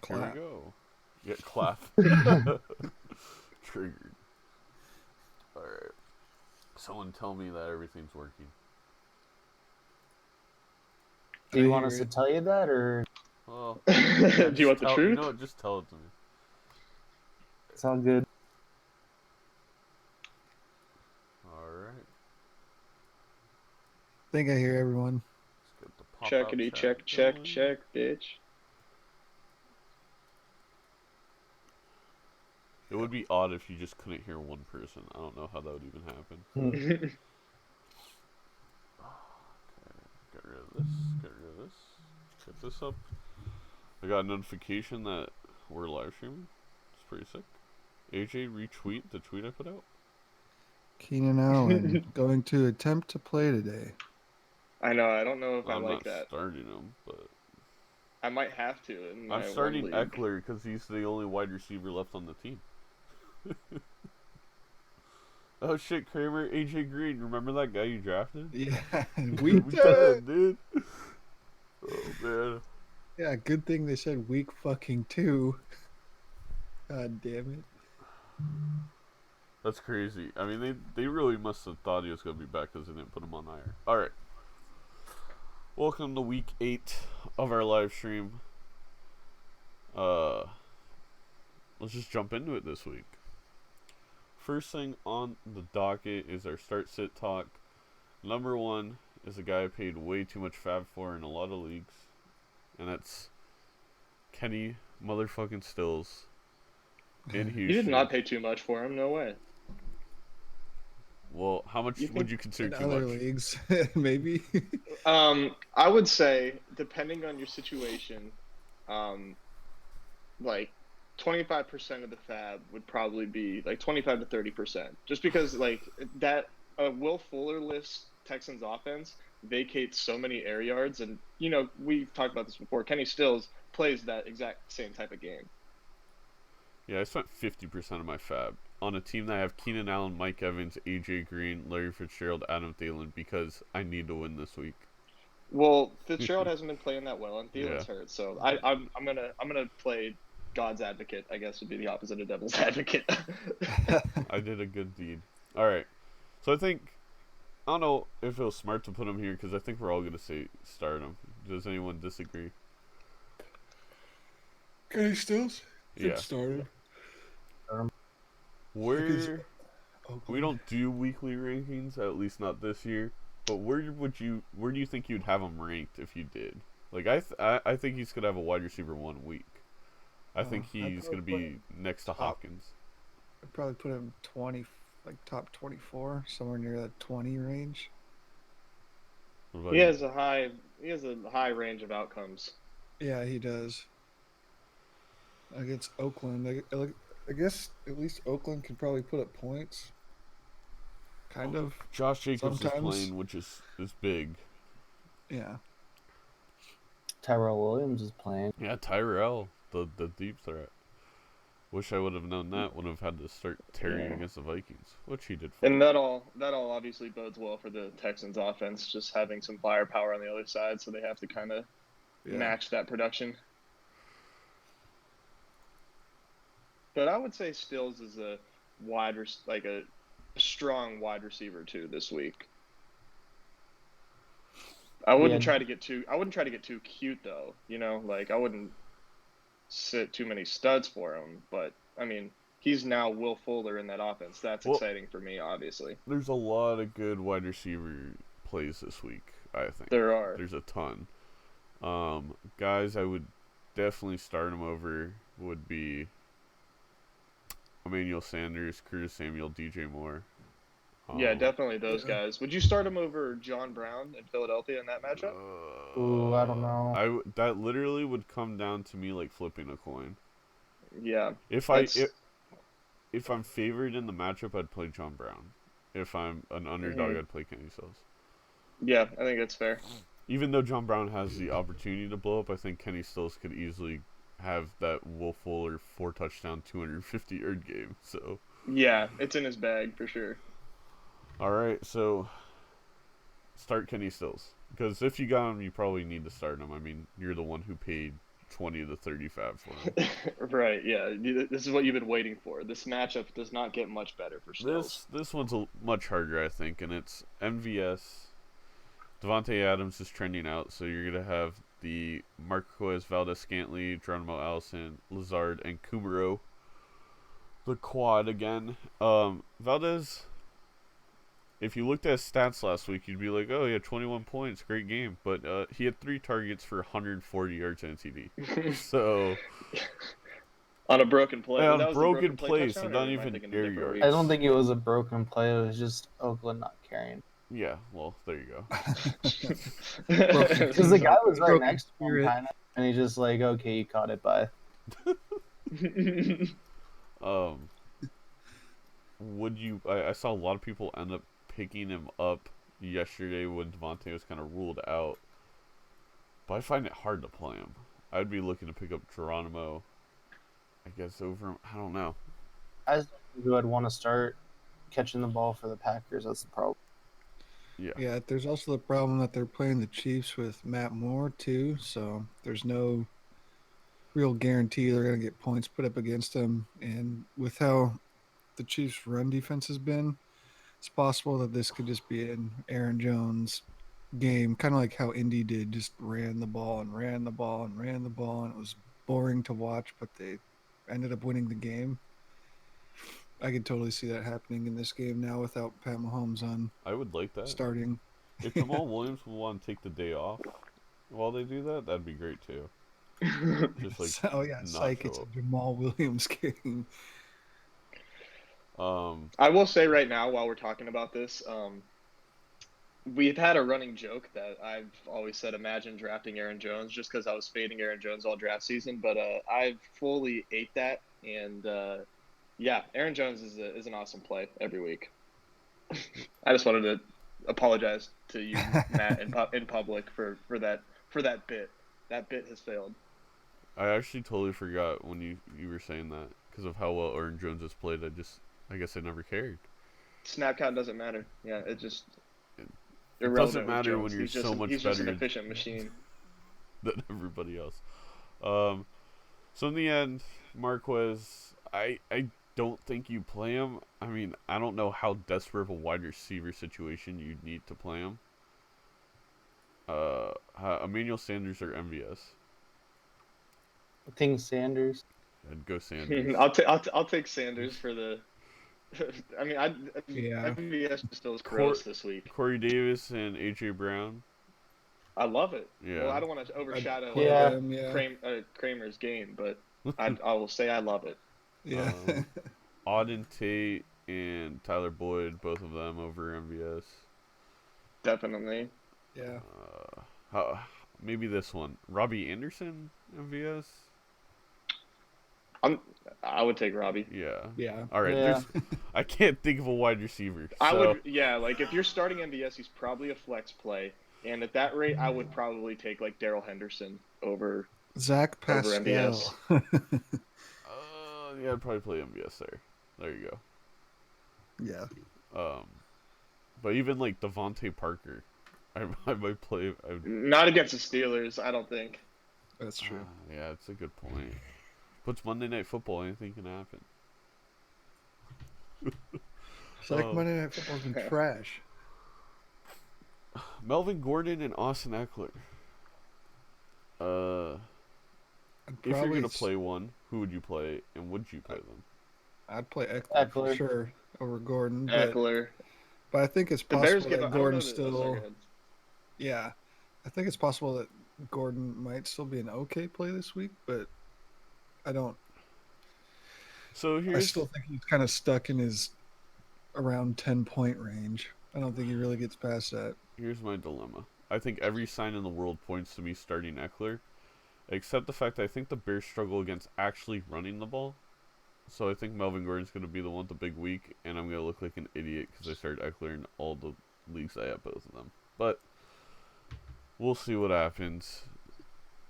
Here we Clap. go. Yeah, clap. Triggered. Alright. Someone tell me that everything's working. Do you I want hear us to it. tell you that, or Well, yeah, Do you just want the tell. You truth? know what? Just tell it to me. it's all good? Alright. I think I hear everyone. Let's get the pop-out Checkity chat check, check, going. check, bitch. It would be odd if you just couldn't hear one person. I don't know how that would even happen. Get rid of this. Get rid of this. Get this up. I got a notification that we're live streaming. It's pretty sick. AJ, retweet the tweet I put out. Keenan Allen going to attempt to play today. I know. I don't know if I I'm like not that. starting him, but I might have to in my I'm starting one league. Eckler because he's the only wide receiver left on the team. Oh shit, Kramer, AJ Green. Remember that guy you drafted? Yeah, We week. did, dude. Oh man. Yeah, good thing they said week fucking 2. God damn it. That's crazy. I mean, they really must have thought he was going to be back because they didn't put him on IR. Alright. Welcome to week 8 of our live stream. Let's just jump into it this week. First thing on the docket is our start-sit talk. Number 1 is a guy I paid way too much fab for in a lot of leagues. And that's Kenny motherfucking Stills in Houston. You did not pay too much for him. No way. Well, how much would you consider In too other much? leagues, maybe. I would say, depending on your situation, like 25% of the fab would probably be like 25 to 30%. Just because like that Will Fuller lifts Texans offense vacates so many air yards, and you know we've talked about this before. Kenny Stills plays that exact same type of game. Yeah, I spent 50% of my fab on a team that I have Keenan Allen, Mike Evans, AJ Green, Larry Fitzgerald, Adam Thielen because I need to win this week. Well, Fitzgerald hasn't been playing that well, and Thielen's Yeah. hurt. So I'm gonna play God's advocate. I guess would be the opposite of devil's advocate. I did a good deed. All right. So I don't know if it was smart to put him here because I think we're all going to say start him. Does anyone disagree? Kenny Stills? Yeah. Started. We don't do weekly rankings, at least not this year. But where do you think you'd have him ranked if you did? Like I think he's gonna have a wide receiver 1 week. I think he's gonna be next to Hopkins. I'd probably put him 20, like top 24, somewhere near that 20 range. He has a high range of outcomes. Yeah, he does. Against Oakland, I guess at least Oakland can probably put up points. Kind of. Josh Jacobs Sometimes. is playing, which is big. Yeah. Tyrell Williams is playing. Yeah, Tyrell, the deep threat. Wish I would have known that. Would have had to start tearing against the Vikings, which he did. And that all obviously bodes well for the Texans' offense, just having some firepower on the other side, so they have to kind of match that production. But I would say Stills is a strong wide receiver too this week. I wouldn't try to get too cute though, you know, like I wouldn't sit too many studs for him, but I mean, he's now Will Fuller in that offense. That's exciting for me, obviously. There's a lot of good wide receiver plays this week, I think. There's a ton. Guys I would definitely start him over would be Emmanuel Sanders, Curtis Samuel, DJ Moore. Yeah, definitely those guys. Would you start him over John Brown in Philadelphia in that matchup? Ooh, I don't know. That literally would come down to me like flipping a coin. Yeah. If I'm favored in the matchup, I'd play John Brown. If I'm an underdog, I'd play Kenny Stills. Yeah, I think that's fair. Even though John Brown has the opportunity to blow up, I think Kenny Stills could easily have that Will Fuller 4-touchdown, 250-yard game. So yeah, it's in his bag for sure. All right, so start Kenny Stills because if you got him, you probably need to start him. I mean, you're the one who paid 20 to 30 fab for him. Right, yeah. This is what you've been waiting for. This matchup does not get much better for Stills. This one's much harder, I think, and it's MVS. Devontae Adams is trending out, so you're going to have the Marquez Valdez-Scantling, Geronimo Allison, Lazard, and Kumaro. The quad again. Valdez, if you looked at his stats last week, you'd be like, oh, he had 21 points, great game. But he had 3 targets for 140 yards and TD. So... on a broken play. Yeah, on a broken play, so not even air yards. I don't think it was a broken play. It was just Oakland not carrying. Yeah, well, there you go. Because the guy was right Broken next to him, kind of, and he's just like, okay, you caught it, bye. Would you... I saw a lot of people end up picking him up yesterday when Devontae was kind of ruled out. But I find it hard to play him. I'd be looking to pick up Geronimo, I guess, over him. I don't know. As who I'd want to start catching the ball for the Packers, that's the problem. Yeah, there's also the problem that they're playing the Chiefs with Matt Moore, too. So there's no real guarantee they're going to get points put up against them. And with how the Chiefs' run defense has been, it's possible that this could just be an Aaron Jones game, kind of like how Indy did, just ran the ball and ran the ball and ran the ball, and it was boring to watch, but they ended up winning the game. I could totally see that happening in this game now without Pat Mahomes on I would like that. starting. If Jamal Williams would want to take the day off while they do that, that'd be great too. Just like Psych, it's a Jamal Williams game. I will say right now, while we're talking about this, we've had a running joke that I've always said, imagine drafting Aaron Jones, just because I was fading Aaron Jones all draft season. But I've fully ate that, and yeah, Aaron Jones is an awesome play every week. I just wanted to apologize to you, Matt, in public for that bit. That bit has failed. I actually totally forgot when you were saying that because of how well Aaron Jones has played. I guess I never cared. Snap count doesn't matter. Yeah, it just it doesn't matter when you're he's so much he's better just an efficient machine than everybody else. So in the end, Marquez, I don't think you play him. I mean, I don't know how desperate of a wide receiver situation you'd need to play him. Emmanuel Sanders or MVS? I think Sanders. I'd go Sanders. I'll take Sanders for the. I mean, MVS still is gross this week. Corey Davis and AJ Brown. I love it. Yeah. Well, I don't want to overshadow Kramer's game, but I will say I love it. Yeah. Auden Tate and Tyler Boyd, both of them over MVS. Definitely. Yeah. Maybe this one. Robbie Anderson, MVS? I would take Robbie. Yeah. Yeah. All right. Yeah. I can't think of a wide receiver. So. I would. Yeah. Like if you're starting MVS, he's probably a flex play, and at that rate, I would probably take like Darrell Henderson over Zach Pascal. over MVS. Yeah, I'd probably play MVS there. There you go. Yeah. But even like Devontae Parker, I might play. Not against the Steelers, I don't think. That's true. Yeah, it's a good point. But it's Monday Night Football. Anything can happen. It's like Monday Night Football's been trash. Melvin Gordon and Austin Eckler. If you're going to play one, who would you play, and would you play them? I'd play Eckler for sure over Gordon. But I think it's possible that Gordon still... Yeah. I think it's possible that Gordon might still be an okay play this week, but I don't... I still think he's kind of stuck in his around 10-point range. I don't think he really gets past that. Here's my dilemma. I think every sign in the world points to me starting Eckler, except the fact that I think the Bears struggle against actually running the ball. So I think Melvin Gordon's going to be the one with the big week, and I'm going to look like an idiot because I started Eckler in all the leagues I have both of them. But we'll see what happens.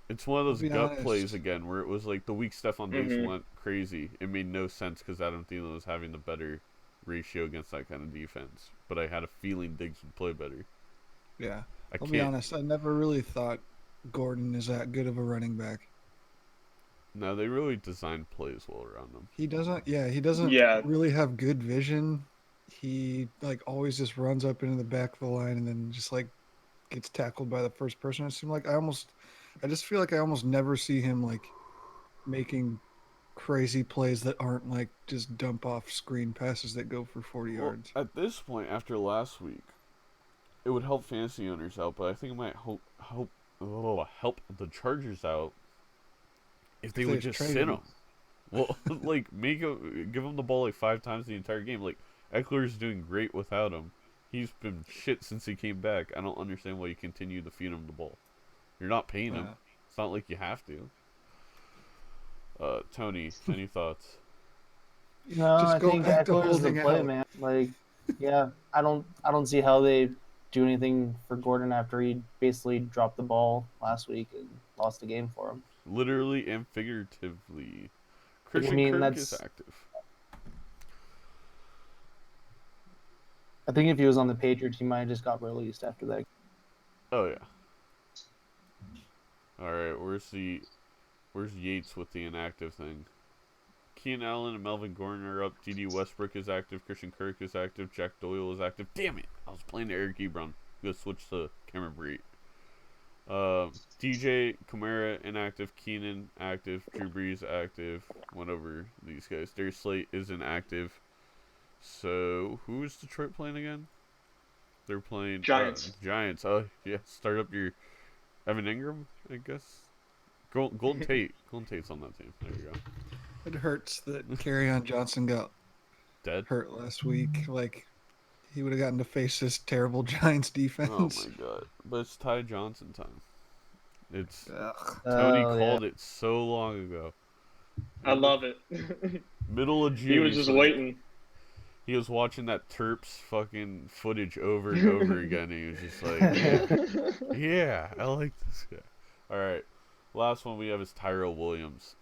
It's one of those gut plays again where it was like the week Stephon Diggs went crazy. It made no sense because Adam Thielen was having the better ratio against that kind of defense. But I had a feeling Diggs would play better. Yeah. I'll be honest. I never really thought Gordon is that good of a running back. No, they really designed plays well around him. He doesn't. Yeah, he doesn't Yeah. really have good vision. He like always just runs up into the back of the line and then just like gets tackled by the first person. It seems like I just feel like I almost never see him like making crazy plays that aren't like just dump off screen passes that go for 40 Well, yards. at this point, after last week, it would help fantasy owners out, but I think it might help the Chargers out if they would just sit him. Well, like give him the ball like 5 times the entire game. Like Eckler's doing great without him. He's been shit since he came back. I don't understand why you continue to feed him the ball. You're not paying him. It's not like you have to. Tony, any thoughts? No, Just I go think back to Eckler's the holding play, out. man. Like, yeah, I don't see how they do anything for Gordon after he basically dropped the ball last week and lost the game for him. Literally and figuratively. I Christian mean, Kirk is active. I think if he was on the Patriots, he might have just got released after that. Oh yeah. All right, where's Yates with the inactive thing? Keenan Allen and Melvin Gordon are up. D.D. Westbrook is active. Christian Kirk is active. Jack Doyle is active. Damn it! I was playing Eric Ebron. I'm gonna switch to Cameron Brate. DJ Kamara inactive. Keenan active. Drew Brees active. Went over these guys. Darius Slate is inactive. So who is Detroit playing again? They're playing Giants. Giants. Oh yeah, start up your Evan Ingram, I guess. Golden Tate. Golden Tate's on that team. There you go. It hurts that Kerryon Johnson got Dead. hurt last week. Like he would have gotten to face this terrible Giants defense. Oh my god! But it's Ty Johnson time. It's Ugh. Tony called it so long ago. I love it. Middle of June. He was just waiting. He was watching that Terps fucking footage over and over again. And he was just like, yeah, I like this guy. All right, last one we have is Tyrell Williams.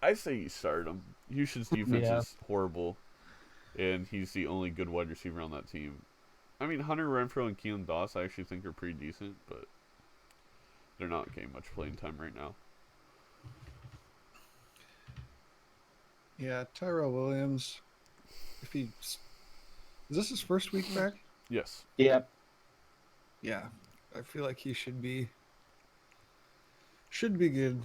I say you start him. Houston's defense is horrible, and he's the only good wide receiver on that team. I mean, Hunter Renfrow and Keelan Doss I actually think are pretty decent, but they're not getting much playing time right now. Yeah, Tyrell Williams. Is this his first week back? Yes. Yep. Yeah, I feel like he should be good.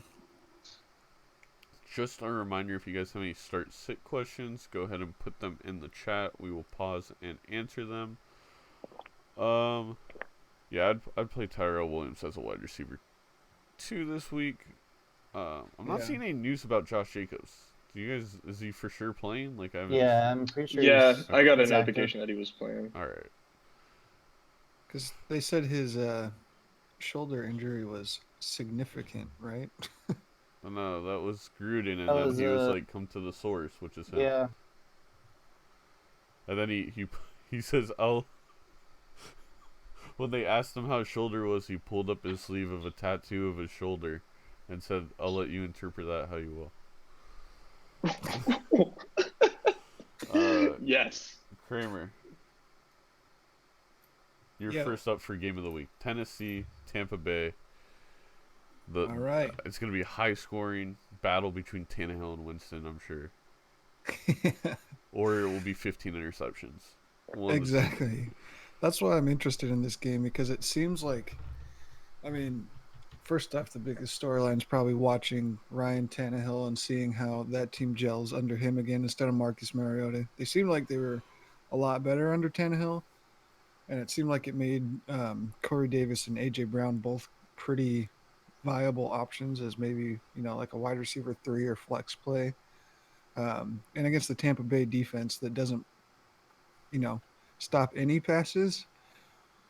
Just a reminder, if you guys have any start-sit questions, go ahead and put them in the chat. We will pause and answer them. Yeah, I'd play Tyrell Williams as a wide receiver 2 this week. I'm not seeing any news about Josh Jacobs. Do you guys? Is he for sure playing? Like I haven't. Yeah, I'm pretty sure. Yeah, I got a he's notification that he was playing. All right. Because they said his shoulder injury was significant, right? No, that was Gruden, and That then was, he was like, "Come to the source," which is him. Yeah. And then he says, "Oh." When they asked him how his shoulder was, he pulled up his sleeve of a tattoo of his shoulder, and said, "I'll let you interpret that how you will." Yes. Kramer, you're first up for game of the week. Tennessee, Tampa Bay. All right. It's going to be a high-scoring battle between Tannehill and Winston, I'm sure. Or it will be 15 interceptions. Exactly. That's why I'm interested in this game, because it seems like, I mean, first off, the biggest storyline is probably watching Ryan Tannehill and seeing how that team gels under him again instead of Marcus Mariota. They seemed like they were a lot better under Tannehill, and it seemed like it made Corey Davis and A.J. Brown both pretty viable options as maybe, like a wide receiver 3 or flex play. And against the Tampa Bay defense that doesn't, stop any passes,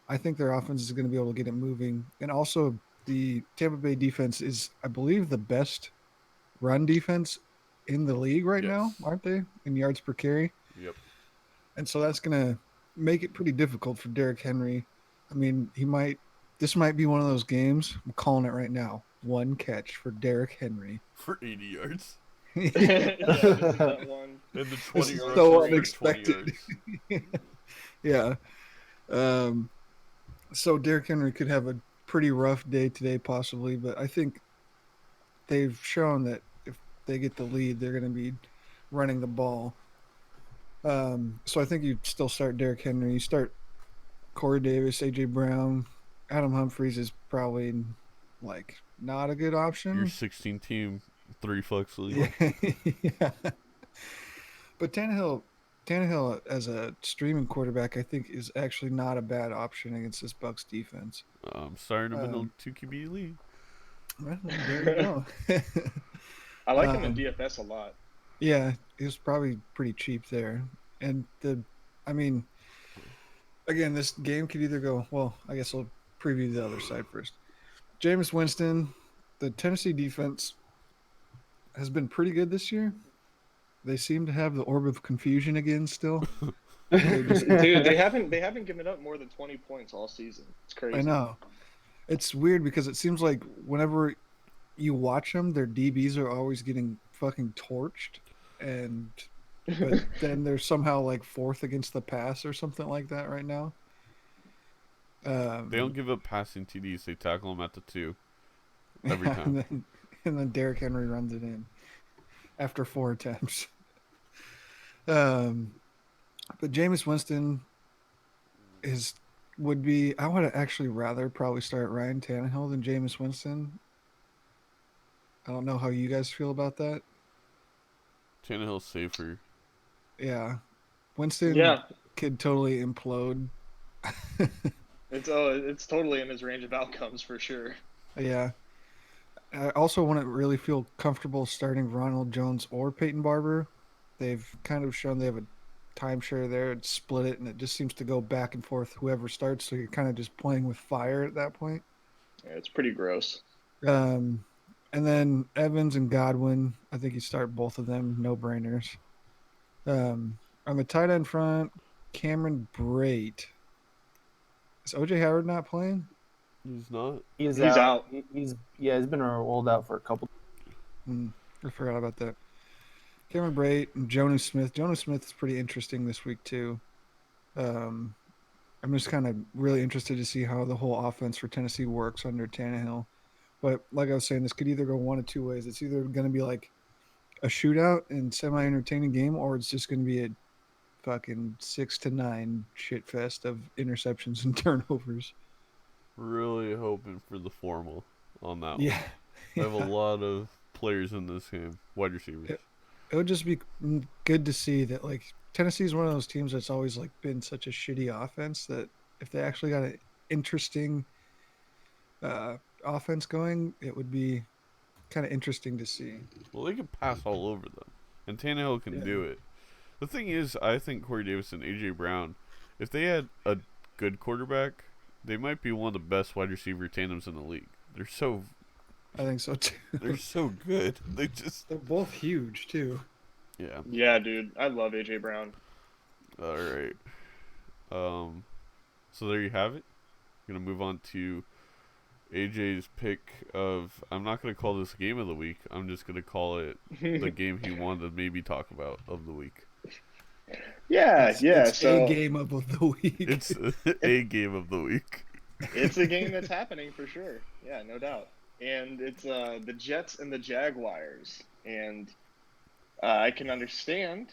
I think their offense is going to be able to get it moving. And also, the Tampa Bay defense is, I believe, the best run defense in the league right now, aren't they? In yards per carry. Yep. And so that's going to make it pretty difficult for Derrick Henry. I mean, this might be one of those games. I'm calling it right now. 1 catch for Derrick Henry. For 80 yards. Yeah, that one. And the 20 This is yards so for 20 unexpected. yards. Yeah. So Derrick Henry could have a pretty rough day today, possibly, but I think they've shown that if they get the lead, they're going to be running the ball. So I think you still start Derrick Henry. You start Corey Davis, AJ Brown, Adam Humphries is probably like not a good Your option. 16 team 3 flex league. Yeah, yeah. But Tannehill as a streaming quarterback, I think, is actually not a bad option against this Bucks defense. Starting him in a 2 QB league. Well, there you go. I like him in DFS a lot. Yeah, he was probably pretty cheap there. And I mean, again, this game could either go, well, I guess I'll preview the other side first. Jameis Winston, the Tennessee defense has been pretty good this year. They seem to have the orb of confusion again still. Dude, they haven't given up more than 20 points all season. It's crazy. I know. It's weird because it seems like whenever you watch them, their DBs are always getting fucking torched, but then they're somehow like fourth against the pass or something like that right now. They don't give up passing TDs. They tackle them at the 2 every time. And then Derrick Henry runs it in after 4 attempts. But Jameis Winston would be. I would actually rather probably start Ryan Tannehill than Jameis Winston. I don't know how you guys feel about that. Tannehill's safer. Yeah, Winston could totally implode. It's totally in his range of outcomes for sure. Yeah. I also wouldn't really feel comfortable starting Ronald Jones or Peyton Barber. They've kind of shown they have a timeshare there and split it, and it just seems to go back and forth whoever starts. So you're kind of just playing with fire at that point. Yeah, it's pretty gross. And then Evans and Godwin, I think you start both of them, no brainers. On the tight end front, Cameron Brate. Is OJ Howard not playing? He's not. He's out. He's been rolled out for a couple. I forgot about that. Cameron Brate and Jonnu Smith. Jonnu Smith is pretty interesting this week too. I'm just kind of really interested to see how the whole offense for Tennessee works under Tannehill. But like I was saying, this could either go one of two ways. It's either going to be like a shootout and semi-entertaining game, or it's just going to be a fucking 6-9 shit fest of interceptions and turnovers. Really hoping for the formal on that Yeah. one. I have a lot of players in this game, wide receivers. It would just be good to see that, like, Tennessee is one of those teams that's always like been such a shitty offense that if they actually got an interesting offense going, it would be kind of interesting to see. Well, they can pass all over them, and Tannehill can do it. The thing is, I think Corey Davis and AJ Brown, if they had a good quarterback, they might be one of the best wide receiver tandems in the league. They're so. I think so too. They're so good. They're both huge too. Yeah. Yeah, dude. I love AJ Brown. All right. So there you have it. I'm gonna move on to AJ's pick of. I'm not gonna call this game of the week. I'm just gonna call it the game he wanted to maybe talk about of the week. It's a game of the week. It's a game of the week. It's a game that's happening for sure. Yeah, no doubt. And it's the Jets and the Jaguars. And I can understand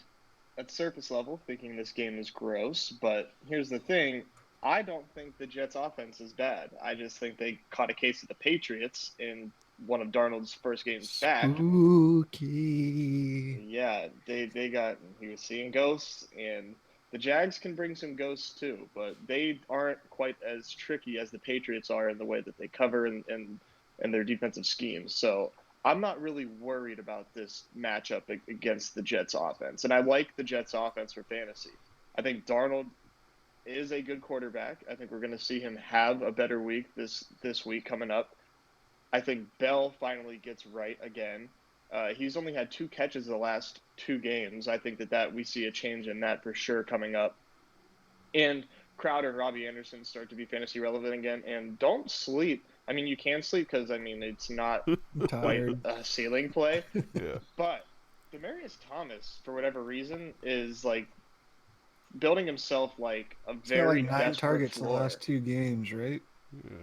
at surface level thinking this game is gross, but here's the thing. I don't think the Jets offense is bad. I just think they caught a case of the Patriots in one of Darnold's first games back. Spooky. Yeah, he was seeing ghosts, and the Jags can bring some ghosts too, but they aren't quite as tricky as the Patriots are in the way that they cover and their defensive schemes. So I'm not really worried about this matchup against the Jets offense. And I like the Jets offense for fantasy. I think Darnold is a good quarterback. I think we're going to see him have a better week this week coming up. I think Bell finally gets right again. He's only had 2 catches the last 2 games. I think that we see a change in that for sure coming up. And Crowder and Robbie Anderson start to be fantasy relevant again. And don't sleep. I mean, you can sleep because, I mean, it's not quite a ceiling play. Yeah. But Demaryius Thomas, for whatever reason, is like building himself like a very like 9 desperate targets floor. in the last 2 games, right?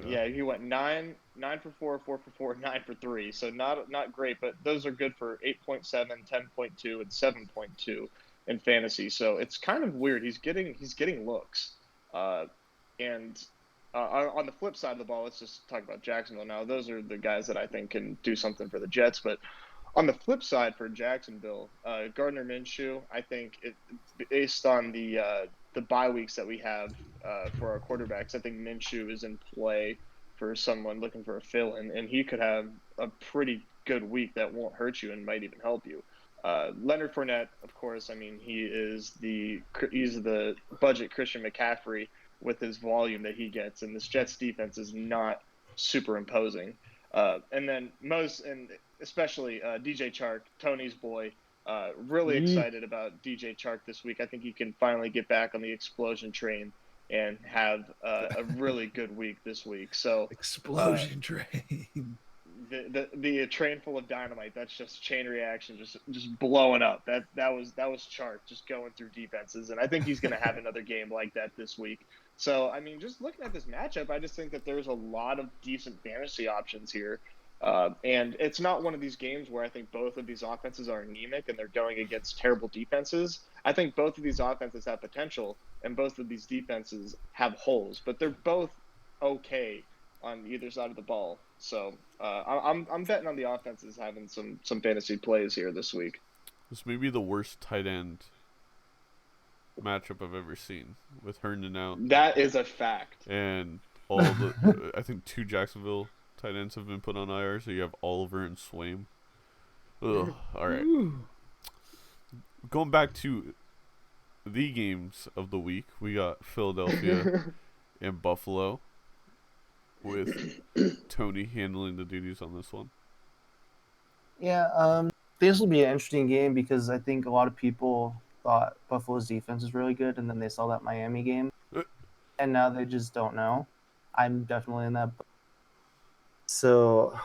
Yeah, he went 9 for 4, 4 for 4, 9 for 3. So not great, but those are good for 8.7, 10.2, and 7.2 in fantasy. So it's kind of weird. He's getting looks, and on the flip side of the ball, let's just talk about Jacksonville now. Those are the guys that I think can do something for the Jets. But on the flip side for Jacksonville, Gardner Minshew, I think based on the bye weeks that we have for our quarterbacks, I think Minshew is in play for someone looking for a fill-in, and he could have a pretty good week that won't hurt you and might even help you. Leonard Fournette, of course, I mean he's the budget Christian McCaffrey with his volume that he gets, and this Jets defense is not super imposing. And then especially DJ Chark, Tony's boy. Really excited about DJ Chark this week. I think he can finally get back on the explosion train and have a really good week this week. So explosion train. The train full of dynamite. That's just chain reaction, just blowing up. That was Chark just going through defenses, and I think he's going to have another game like that this week. So I mean, just looking at this matchup, I just think that there's a lot of decent fantasy options here. And it's not one of these games where I think both of these offenses are anemic and they're going against terrible defenses. I think both of these offenses have potential and both of these defenses have holes, but they're both okay on either side of the ball. So I'm betting on the offenses having some fantasy plays here this week. This may be the worst tight end matchup I've ever seen with Herndon out. That is a fact. And all the I think 2 Jacksonville tight ends have been put on IR, so you have Oliver and Swaim. Ugh. All right. Ooh. Going back to the games of the week, we got Philadelphia and Buffalo, with Tony handling the duties on this one. Yeah, this will be an interesting game because I think a lot of people thought Buffalo's defense was really good, and then they saw that Miami game, and now they just don't know. I'm definitely in that. So,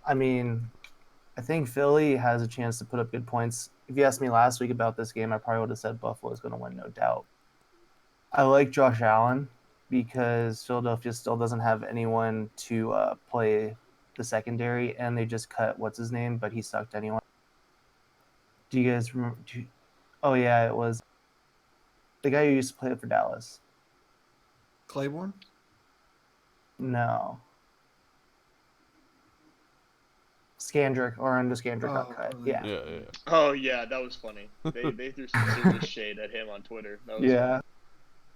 I mean, I think Philly has a chance to put up good points. If you asked me last week about this game, I probably would have said Buffalo is going to win, no doubt. I like Josh Allen because Philadelphia still doesn't have anyone to play the secondary, and they just cut what's his name, but he sucked anyway. Do you guys remember? Oh yeah, it was the guy who used to play for Dallas. Claiborne? No. Scandrick, or under Scandrick got cut. Yeah. Oh yeah, that was funny. They threw some serious shade at him on Twitter. That was funny.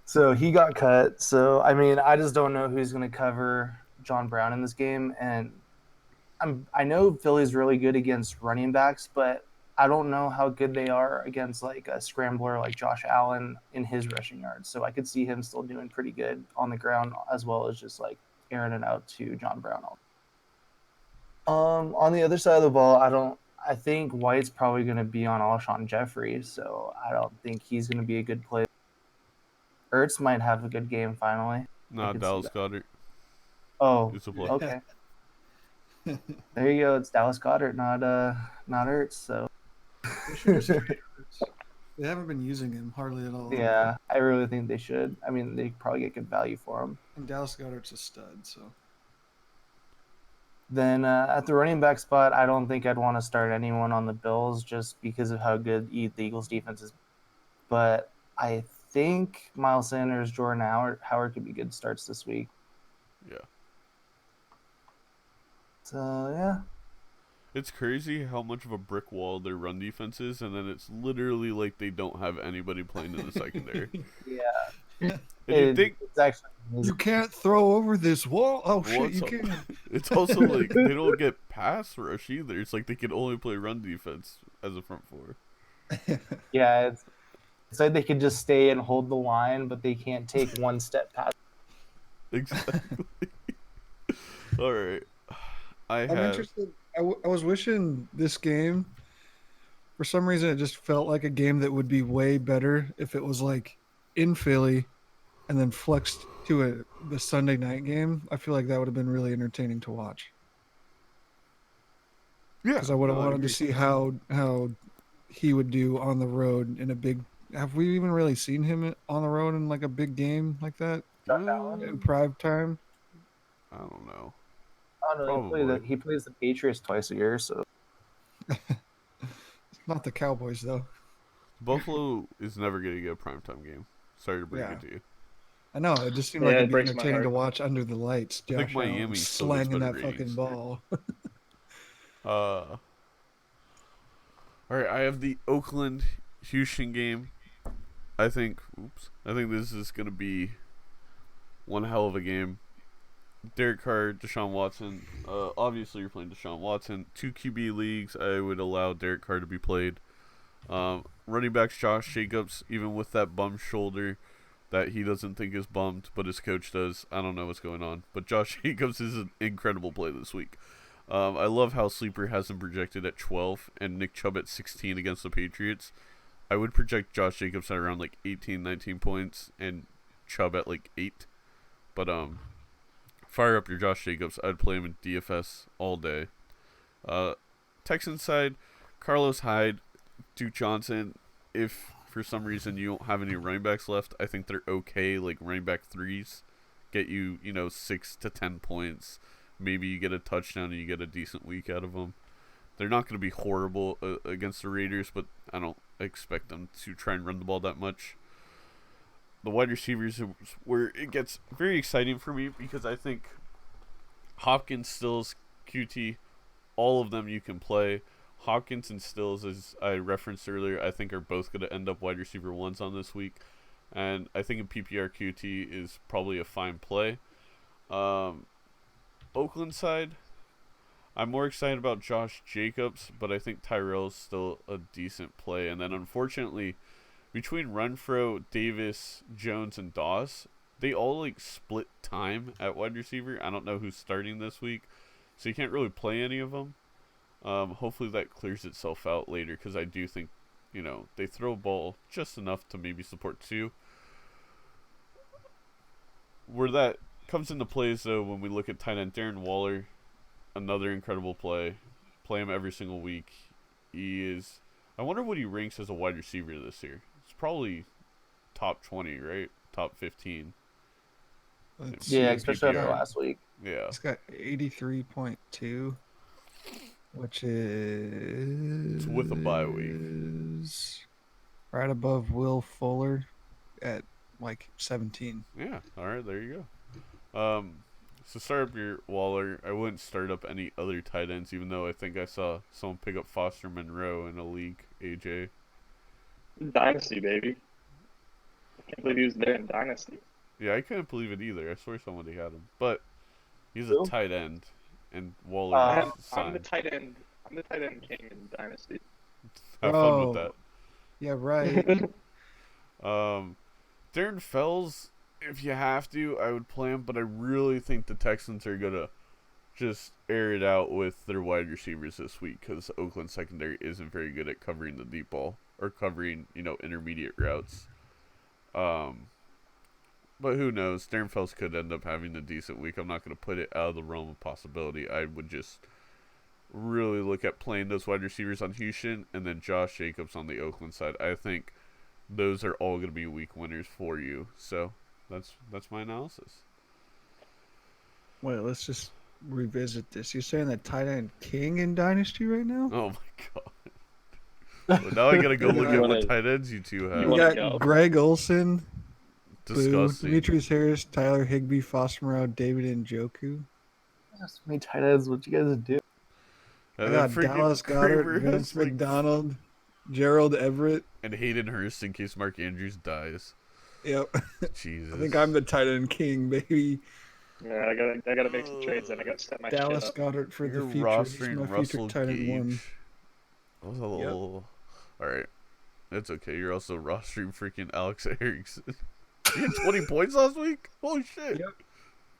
So he got cut. So I mean, I just don't know who's going to cover John Brown in this game, and I know Philly's really good against running backs, but I don't know how good they are against like a scrambler like Josh Allen in his rushing yards. So I could see him still doing pretty good on the ground as well as just like airing it out to John Brown. On the other side of the ball, I think White's probably going to be on Alshon Jeffrey, so I don't think he's going to be a good play. Ertz might have a good game finally. Nah, Dallas Goedert. Oh, okay. There you go. It's Dallas Goedert, not Ertz. So they haven't been using him hardly at all. Yeah, I really think they should. I mean, they probably get good value for him. And Dallas Goedert's a stud, so. Then at the running back spot, I don't think I'd want to start anyone on the Bills just because of how good the Eagles' defense is. But I think Miles Sanders, Jordan Howard could be good starts this week. Yeah. So, yeah. It's crazy how much of a brick wall their run defense is, and then it's literally like they don't have anybody playing in the secondary. Yeah. It's actually you can't throw over this wall. Oh shit, you can't. It's also like they don't get pass rush either. It's like they can only play run defense as a front four. Yeah, it's like they could just stay and hold the line, but they can't take one step past. Exactly. All right. I'm interested. I was wishing this game, for some reason, it just felt like a game that would be way better if it was like in Philly and then flexed to the Sunday night game. I feel like that would have been really entertaining to watch. Yeah, because I would have wanted to see how he would do on the road in a big. Have we even really seen him on the road in like a big game like that in prime time? I don't know. I don't know. Probably. He plays the Patriots twice a year, so Not the Cowboys though. Buffalo is never going to get a primetime game. Sorry to break Yeah. it to you. I know. It just seemed Yeah, like it it'd be breaks my entertaining to heart. watch under the lights. I think Josh Allen Miami still gets slanging better that ratings. fucking ball. All right, I have the Oakland Houston game. I think this is going to be one hell of a game. Derek Carr, Deshaun Watson. Obviously, you're playing Deshaun Watson. 2 QB leagues, I would allow Derek Carr to be played. Running backs, Josh Jacobs, even with that bum shoulder that he doesn't think is bummed, but his coach does. I don't know what's going on. But Josh Jacobs is an incredible play this week. I love how Sleeper has him projected at 12 and Nick Chubb at 16 against the Patriots. I would project Josh Jacobs at around like 18, 19 points and Chubb at like 8. But fire up your Josh Jacobs. I'd play him in DFS all day. Texans side, Carlos Hyde, Duke Johnson. If for some reason you don't have any running backs left, I think they're okay. Like running back 3s get you, 6 to 10 points. Maybe you get a touchdown and you get a decent week out of them. They're not going to be horrible against the Raiders, but I don't expect them to try and run the ball that much. The wide receivers is where it gets very exciting for me because I think Hopkins, Stills, QT, all of them you can play. Hopkins and Stills, as I referenced earlier, I think are both going to end up wide receiver 1s on this week. And I think in PPR QT is probably a fine play. Oakland side, I'm more excited about Josh Jacobs, but I think Tyrell's still a decent play. And then unfortunately, between Renfro, Davis, Jones, and Doss, they all like split time at wide receiver. I don't know who's starting this week, so you can't really play any of them. Hopefully that clears itself out later because I do think, they throw a ball just enough to maybe support 2. Where that comes into plays though when we look at tight end Darren Waller, another incredible play. Play him every single week. I wonder what he ranks as a wide receiver this year. It's probably top 20, right? Top 15. yeah, especially after PPR. last week. Yeah. It's got 83.2, which is It's with a bye week. right above Will Fuller at like 17. Yeah. All right. There you go. So start up your Waller. I wouldn't start up any other tight ends, even though I think I saw someone pick up Foster Monroe in a league. AJ. Dynasty, baby. I can't believe he was there in Dynasty. Yeah, I couldn't believe it either. I swear somebody had him, but he's Who? a tight end, and Waller I'm is I'm the signed. tight end. I'm the tight end king in Dynasty. Have fun with Bro. that. Yeah, right. Darren Fells, if you have to, I would play him, but I really think the Texans are going to just air it out with their wide receivers this week because the Oakland secondary isn't very good at covering the deep ball or covering, intermediate routes. But who knows? Darren Fells could end up having a decent week. I'm not going to put it out of the realm of possibility. I would just really look at playing those wide receivers on Houston and then Josh Jacobs on the Oakland side. I think those are all going to be week winners for you. So that's my analysis. Wait, let's just revisit this. You're saying that tight end king in Dynasty right now? Oh my god! Well, now I gotta go look at what tight ends you two You You have. wanna got go? Greg Olson, Boo, Disgusting. Demetrius Harris, Tyler Higbee, Foster Moreau, David Njoku. So many tight ends. What you guys do? I And got then freaking Dallas Goddard, Kramer Vince has, like, McDonald, Gerald Everett. and Hayden Hurst in case Mark Andrews dies. Yep. Jesus. I think I'm the tight end king, baby. Yeah, I gotta make some trades and I gotta set my Dallas shit up. Goddard for You're the future. He's rostering my future Russell tight end Gage. one. That was a little. All right, it's okay. You're also rostering freaking Alex Erickson. You had 20 points last week. Holy shit! Yep.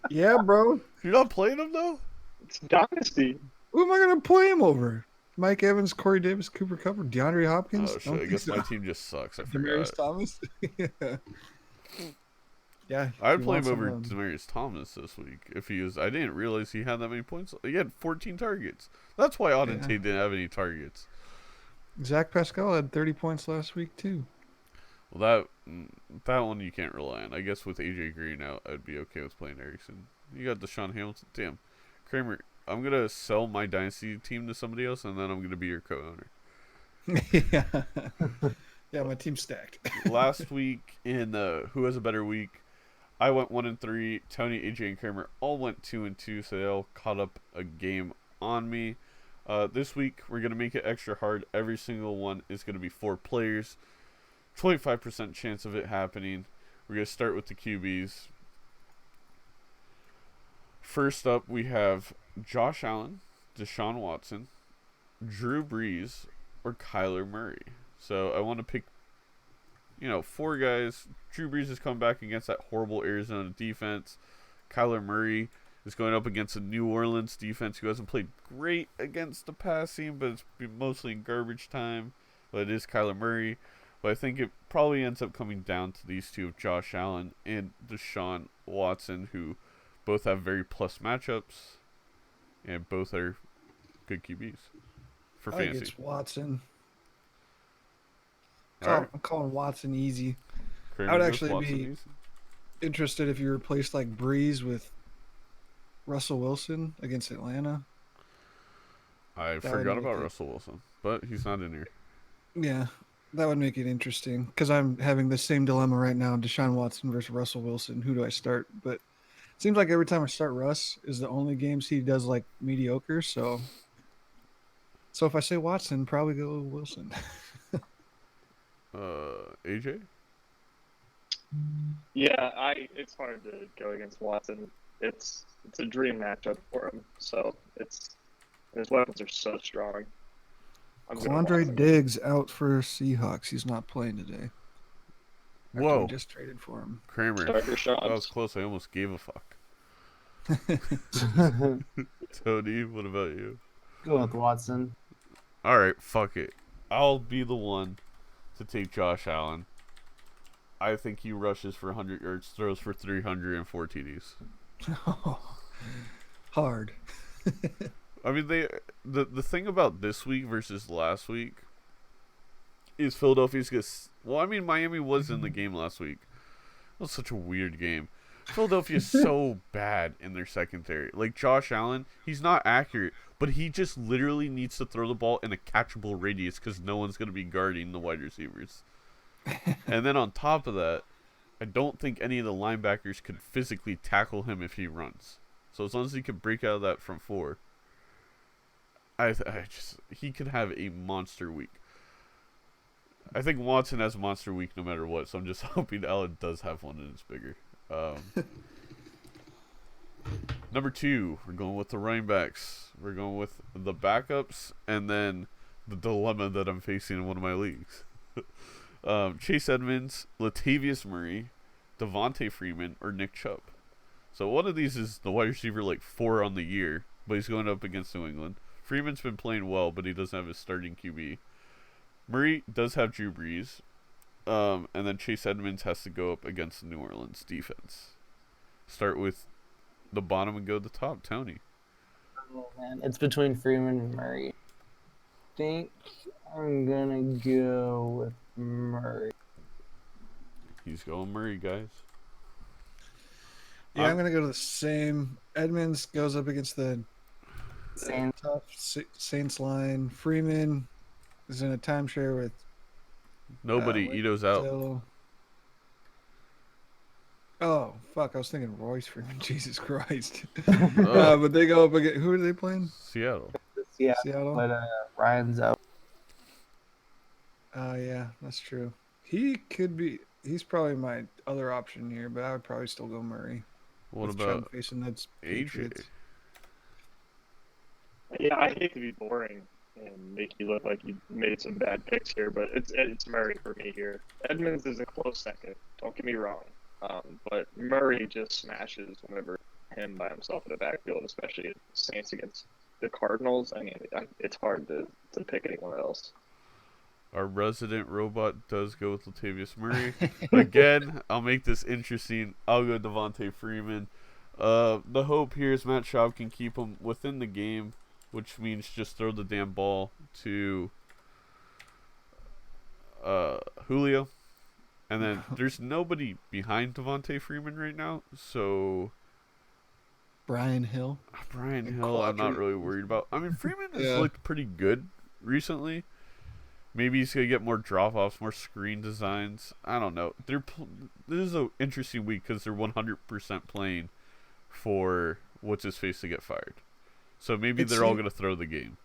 Yeah, bro. You're not playing him though. It's Dynasty. Who am I gonna play him over? Mike Evans, Corey Davis, Cooper Kupp, or DeAndre Hopkins? Oh shit! I guess my team just sucks. I Demarius forgot. Thomas. Yeah. Yeah. I if would you play him want over some, Demarius Thomas this week if he was. I didn't realize he had that many points. He had 14 targets. That's why Auden Yeah. Tate didn't have any targets. Zach Pascal had 30 points last week too. Well, that one you can't rely on. I guess with AJ Green out, I'd be okay with playing Erickson. You got Deshaun Hamilton. Damn. Kramer, I'm going to sell my dynasty team to somebody else, and then I'm going to be your co-owner. Yeah. Yeah, my team's stacked. Last week in Who Has a Better Week, I went 1-3. Tony, AJ, and Kramer all went 2-2, so they all caught up a game on me. This week, we're going to make it extra hard. Every single one is going to be 4 players. 25% chance of it happening. We're going to start with the QBs. First up, we have Josh Allen, Deshaun Watson, Drew Brees, or Kyler Murray. So I want to pick, 4 guys. Drew Brees has come back against that horrible Arizona defense. Kyler Murray is going up against a New Orleans defense who hasn't played great against the passing, but it's been mostly in garbage time. But it is Kyler Murray. But I think it probably ends up coming down to these two of Josh Allen and Deshaun Watson, who both have very plus matchups and both are good QBs for I fantasy. think it's Watson. Right. I'm calling Watson easy. Kramer I would goes actually Watson be easy. interested if you replaced like Breeze with Russell Wilson against Atlanta. I would forgot make about it- Russell Wilson, but he's not in here. Yeah, that would make it interesting because I'm having the same dilemma right now: Deshaun Watson versus Russell Wilson. Who do I start? But it seems like every time I start Russ is the only games he does like mediocre. So if I say Watson, probably go Wilson. AJ? Yeah, it's hard to go against Watson. It's a dream matchup for him. So his weapons are so strong. I'm going Quandre Watson. Diggs out for Seahawks. He's not playing today. After Whoa. we just traded for him. Kramer. Start your shots. That was close. I almost gave a fuck. Tony, what about you? Go with Watson. Alright, fuck it. I'll be the one to take Josh Allen. I think he rushes for 100 yards, throws for 304 TDs. Hard. I mean, the thing about this week versus last week is Philadelphia's gets. Well, I mean, Miami was in the game last week. It was such a weird game. Philadelphia's so bad in their secondary. Like Josh Allen, he's not accurate, but he just literally needs to throw the ball in a catchable radius because no one's going to be guarding the wide receivers. And then on top of that, I don't think any of the linebackers could physically tackle him if he runs. So as long as he can break out of that front four, he could have a monster week. I think Watson has a monster week no matter what, so I'm just hoping Allen does have one and it's bigger. Number 2, we're going with the running backs. We're going with the backups and then the dilemma that I'm facing in one of my leagues. Chase Edmonds, Latavius Murray, Devontae Freeman, or Nick Chubb. So one of these is the wide receiver 4 on the year, but he's going up against New England. Freeman's been playing well, but he doesn't have his starting QB. Murray does have Drew Brees. And then Chase Edmonds has to go up against the New Orleans defense. Start with the bottom and go to the top. Tony. Oh man, it's between Freeman and Murray. I think I'm gonna go with Murray. He's going Murray, guys. Yeah, I'm gonna go to the same. Edmonds goes up against the Saints. tough Saints line. Freeman is in a timeshare with Nobody. Ito's out. Dill. Oh fuck! I was thinking Royce Freeman. Jesus Christ! But they go up against who are they playing? Seattle. Yeah, Seattle. but Ryan's out. Yeah, that's true. He could be. He's probably my other option here, but I would probably still go Murray. What with about Chubb facing that's AJ? Patriots. Yeah, I hate to be boring and make you look like you made some bad picks here, but it's Murray for me here. Edmonds is a close second. Don't get me wrong, but Murray just smashes whenever him by himself in the backfield, especially Saints against the Cardinals. I mean, it's hard to pick anyone else. Our resident robot does go with Latavius Murray. Again, I'll make this interesting. I'll go Devontae Freeman. The hope here is Matt Schaub can keep him within the game, which means just throw the damn ball to Julio. And then there's nobody behind Devontae Freeman right now, so Brian Hill. Brian And Hill, I'm not Quadri. really worried about. I mean, Freeman has Yeah. looked pretty good recently. Maybe he's gonna get more drop-offs, more screen designs. I don't know. This is an interesting week because they're 100% playing for what's his face to get fired. So maybe they're all gonna throw the game.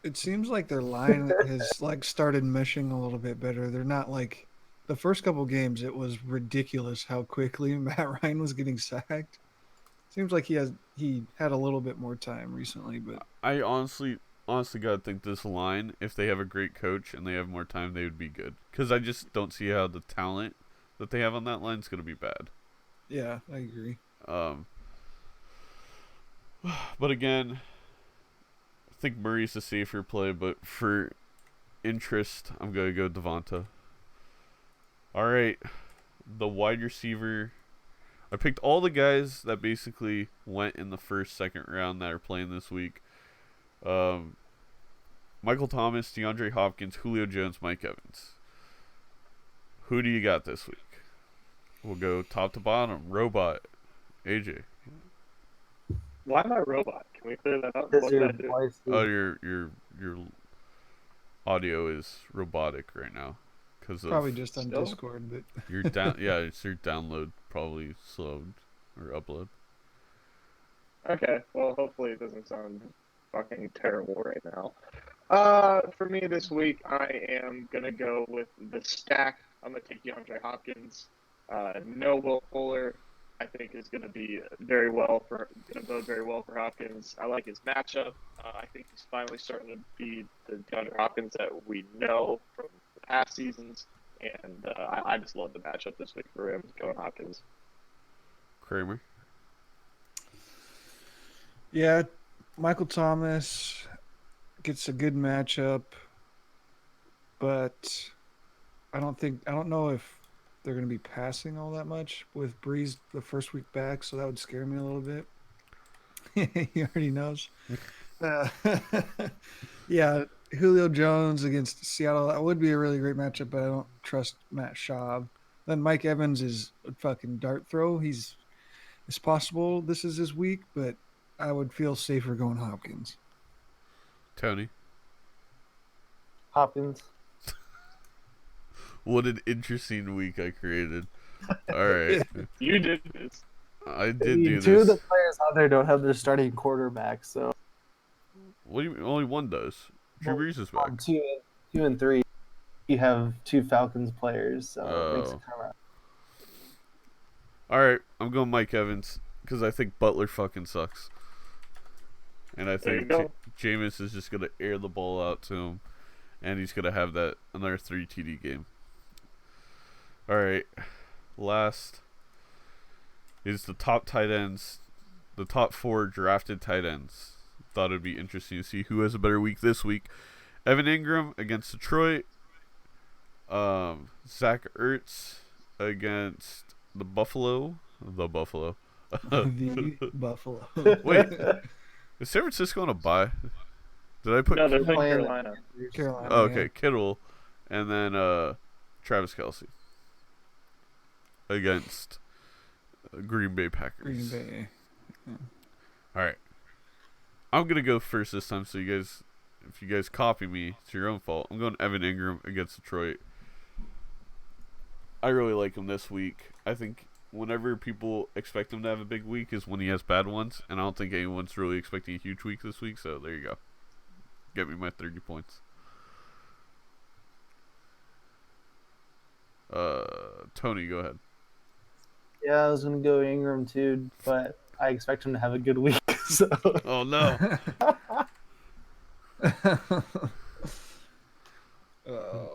It seems like their line has like started meshing a little bit better. They're not like the first couple games. It was ridiculous how quickly Matt Ryan was getting sacked. Seems like he had a little bit more time recently, but I honestly God think this line, if they have a great coach and they have more time, they would be good. Because I just don't see how the talent that they have on that line is gonna be bad. yeah, I agree. But again, I think Murray's a safer play, but for interest, I'm going to go Devonta. All right, the wide receiver. I picked all the guys that basically went in the first, second round that are playing this week. Michael Thomas, DeAndre Hopkins, Julio Jones, Mike Evans. Who do you got this week? We'll go top to bottom. Robot. AJ. Why am I a robot? Can we clear that up? Because What your did I do? voice Oh, is- your audio is robotic right now because of Probably just on Still? Discord, but your down. Yeah, it's your download probably slowed or upload. Okay, well, hopefully it doesn't sound fucking terrible right now. For me this week, I am gonna go with the stack. I'm gonna take DeAndre Hopkins. No Will Fuller, I think is gonna be gonna bode very well for Hopkins. I like his matchup. I think he's finally starting to be the DeAndre Hopkins that we know from the past seasons, and I just love the matchup this week for him going Hopkins. Kramer. yeah, Michael Thomas gets a good matchup, but I don't know if they're going to be passing all that much with Breeze the first week back, so that would scare me a little bit. He already knows. Uh, yeah, Julio Jones against Seattle, that would be a really great matchup, but I don't trust Matt Schaub. Then Mike Evans is a fucking dart throw. It's possible this is his week, but I would feel safer going Hopkins. Tony. Hopkins. What an interesting week I created. All right. You did this. I did do Two of the this. players out there don't have their starting quarterback, so What do you mean? Only one does. Drew Brees is back. two and three, you have two Falcons players, so it makes Oh. it kind of. All right, I'm going Mike Evans because I think Butler fucking sucks, and I There you think go. Jameis is just gonna air the ball out to him, and he's gonna have that another 3 TD game. All right, last is the top tight ends, the top 4 drafted tight ends. Thought it'd be interesting to see who has a better week this week. Evan Ingram against Detroit. Zach Ertz against the Buffalo. The Buffalo. Wait, is San Francisco on a bye? Did I put? No, they're playing Playing- Carolina. Carolina. Oh, okay, Kittle, and then Travis Kelce against Green Bay Packers. Green Bay. All right, I'm gonna go first this time. So you guys, if you guys copy me, it's your own fault. I'm going Evan Ingram against Detroit. I really like him this week. I think whenever people expect him to have a big week is when he has bad ones, and I don't think anyone's really expecting a huge week this week. So there you go. Get me my 30 points. Tony, go ahead. Yeah, I was gonna go Ingram too, but I expect him to have a good week. So Oh no.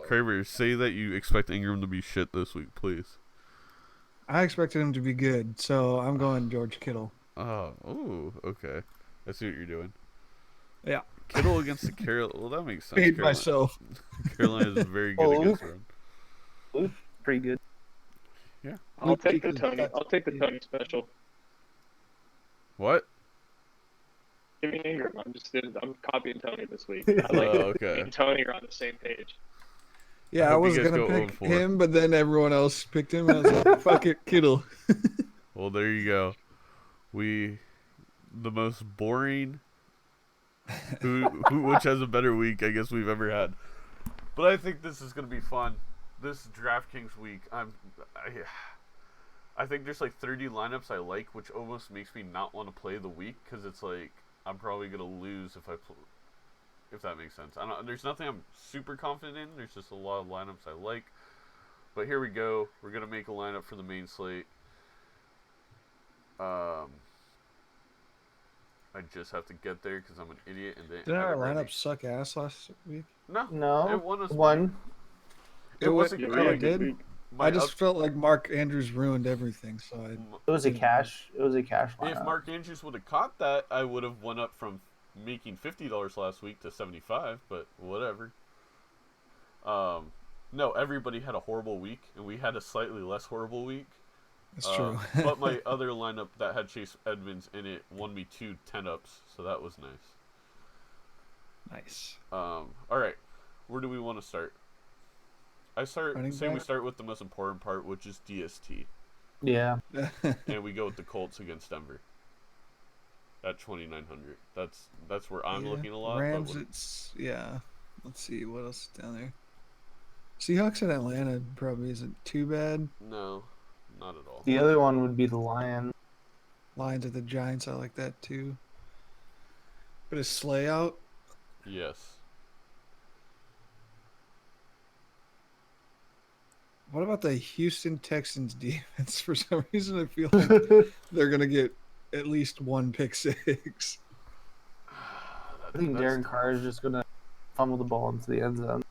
Kramer, say that you expect Ingram to be shit this week, please. I expected him to be good, so I'm going George Kittle. Oh, ooh, okay. I see what you're doing. Yeah. Kittle against the Carolina. Well, that makes sense. Made Carolina, myself. Carolina is very good Oh, against Luke. run. pretty good. I'll Luke take the Kuechly. Tony. I'll take the Tony special. What? Give me Ingram. I'm copying Tony this week. I like Oh, okay. me and Tony are on the same page. Yeah, I hope you was guys gonna go pick 0-4. him, but then everyone else picked him. And I was like, "Fuck it, Kittle." Well, there you go. We the most boring. Which has a better week, I guess, we've ever had. But I think this is gonna be fun. This DraftKings week, I think there's like 30 lineups I like, which almost makes me not want to play the week because it's like I'm probably gonna lose if that makes sense. There's nothing I'm super confident in. There's just a lot of lineups I like. But here we go. We're gonna make a lineup for the main slate. I just have to get there because I'm an idiot and didn't our lineup suck ass last week? No, it won us one. It wasn't Yeah, great. we had a good did? week. I just felt like Mark Andrews ruined everything, so It was a cash. It was a cash lineup. If Mark Andrews would have caught that, I would have went up from making $50 last week to $75. But whatever. No, everybody had a horrible week, and we had a slightly less horrible week. it's true. But my other lineup that had Chase Edmonds in it won me 2 10-ups, so that was nice. Nice. All right, where do we want to start? We start with the most important part, which is DST, Yeah. and we go with the Colts against Denver at 2,900. That's where I'm looking a lot. Rams, Let's see what else is down there. Seahawks in Atlanta probably isn't too bad. No, not at all. The other one would be the Lions. Lions at the Giants, I like that too. But is Slay out? Yes. What about the Houston Texans defense? For some reason, I feel like they're gonna get at least one pick six. I think Darren Carr is just gonna fumble the ball into the end zone.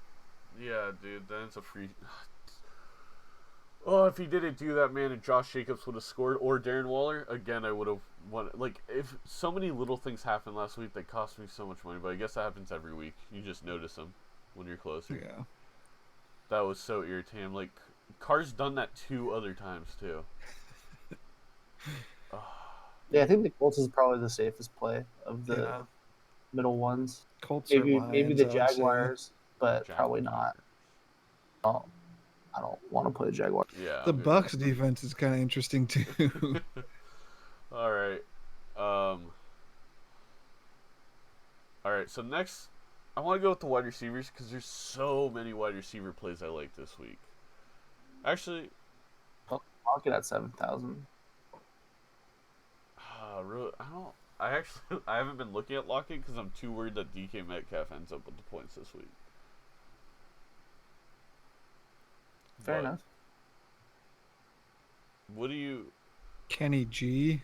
Yeah, dude, then it's a free. Oh, if he didn't do that, man, and Josh Jacobs would have scored, or Darren Waller, again, I would have won. Like, if so many little things happened last week that cost me so much money, but I guess that happens every week. You just notice them when you're closer. Yeah. That was so irritating. Like, Carr's done that 2 other times, too. Yeah, I think the Colts is probably the safest play of the middle ones. Colts Maybe or Lions, maybe the I would say. Jaguars, but probably not. Oh, I don't want to play Jaguars. Yeah. The Bucks defense is kind of interesting too. All right. All right. So next, I want to go with the wide receivers because there's so many wide receiver plays I like this week. Actually, I'll get at 7,000. really, I haven't been looking at Lockett because I'm too worried that DK Metcalf ends up with the points this week. Fair enough. What do you? Kenny G.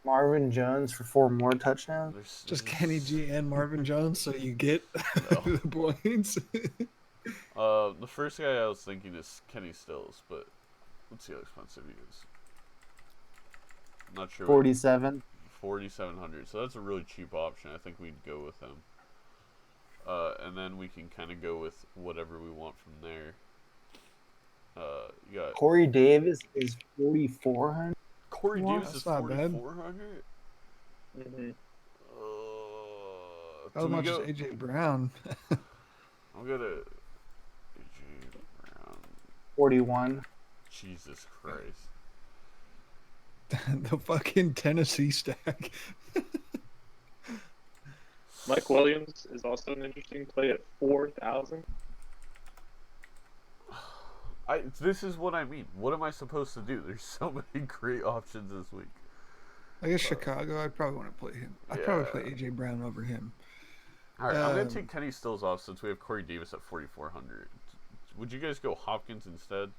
Marvin Jones for 4 more touchdowns. Just Kenny G and Marvin Jones, so you get the points. The first guy I was thinking is Kenny Stills, but let's see how expensive he is. I'm not sure. 47. 4,700. So that's a really cheap option. I think we'd go with him. And then we can kind of go with whatever we want from there. You got Corey Davis is 4,400. Corey Davis That's is not bad. 4,400. Mm-hmm. How much is AJ Brown? I'm gonna AJ Brown. 41. Jesus Christ. The fucking Tennessee stack. Mike Williams is also an interesting play at 4,000. This is what I mean. What am I supposed to do? There's so many great options this week. I guess Chicago, I'd probably want to play him. I'd probably play AJ Brown over him. All right, I'm going to take Kenny Stills off since we have Corey Davis at 4,400. Would you guys go Hopkins instead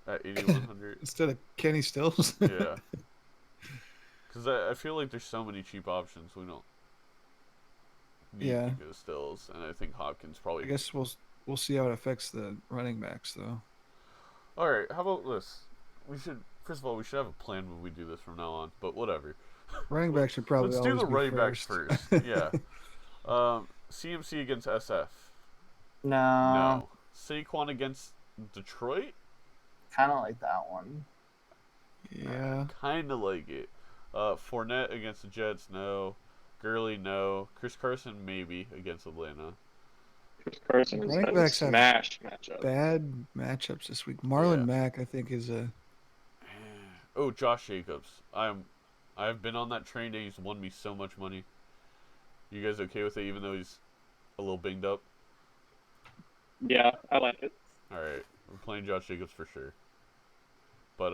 at 8,100? Instead of Kenny Stills? Yeah. Because I feel like there's so many cheap options. We don't need to go Stills. And I think Hopkins probably... I guess we'll see how it affects the running backs, though. All right, how about this? First of all, we should have a plan when we do this from now on, but whatever. Running backs should probably Let's do the be running backs first. first. Yeah. CMC against SF. No. Saquon against Detroit? Kind of like that one. Yeah. Kind of like it. Fournette against the Jets? No. Gurley? No. Chris Carson? Maybe against Atlanta. Chris Carson is Running a backs have smash matchup. Bad matchups this week. Marlon Mack, I think, is a... Oh, Josh Jacobs. I'm I've been on that train and he's won me so much money. You guys okay with it, even though he's a little banged up? Yeah, I like it. All right, we're playing Josh Jacobs for sure. But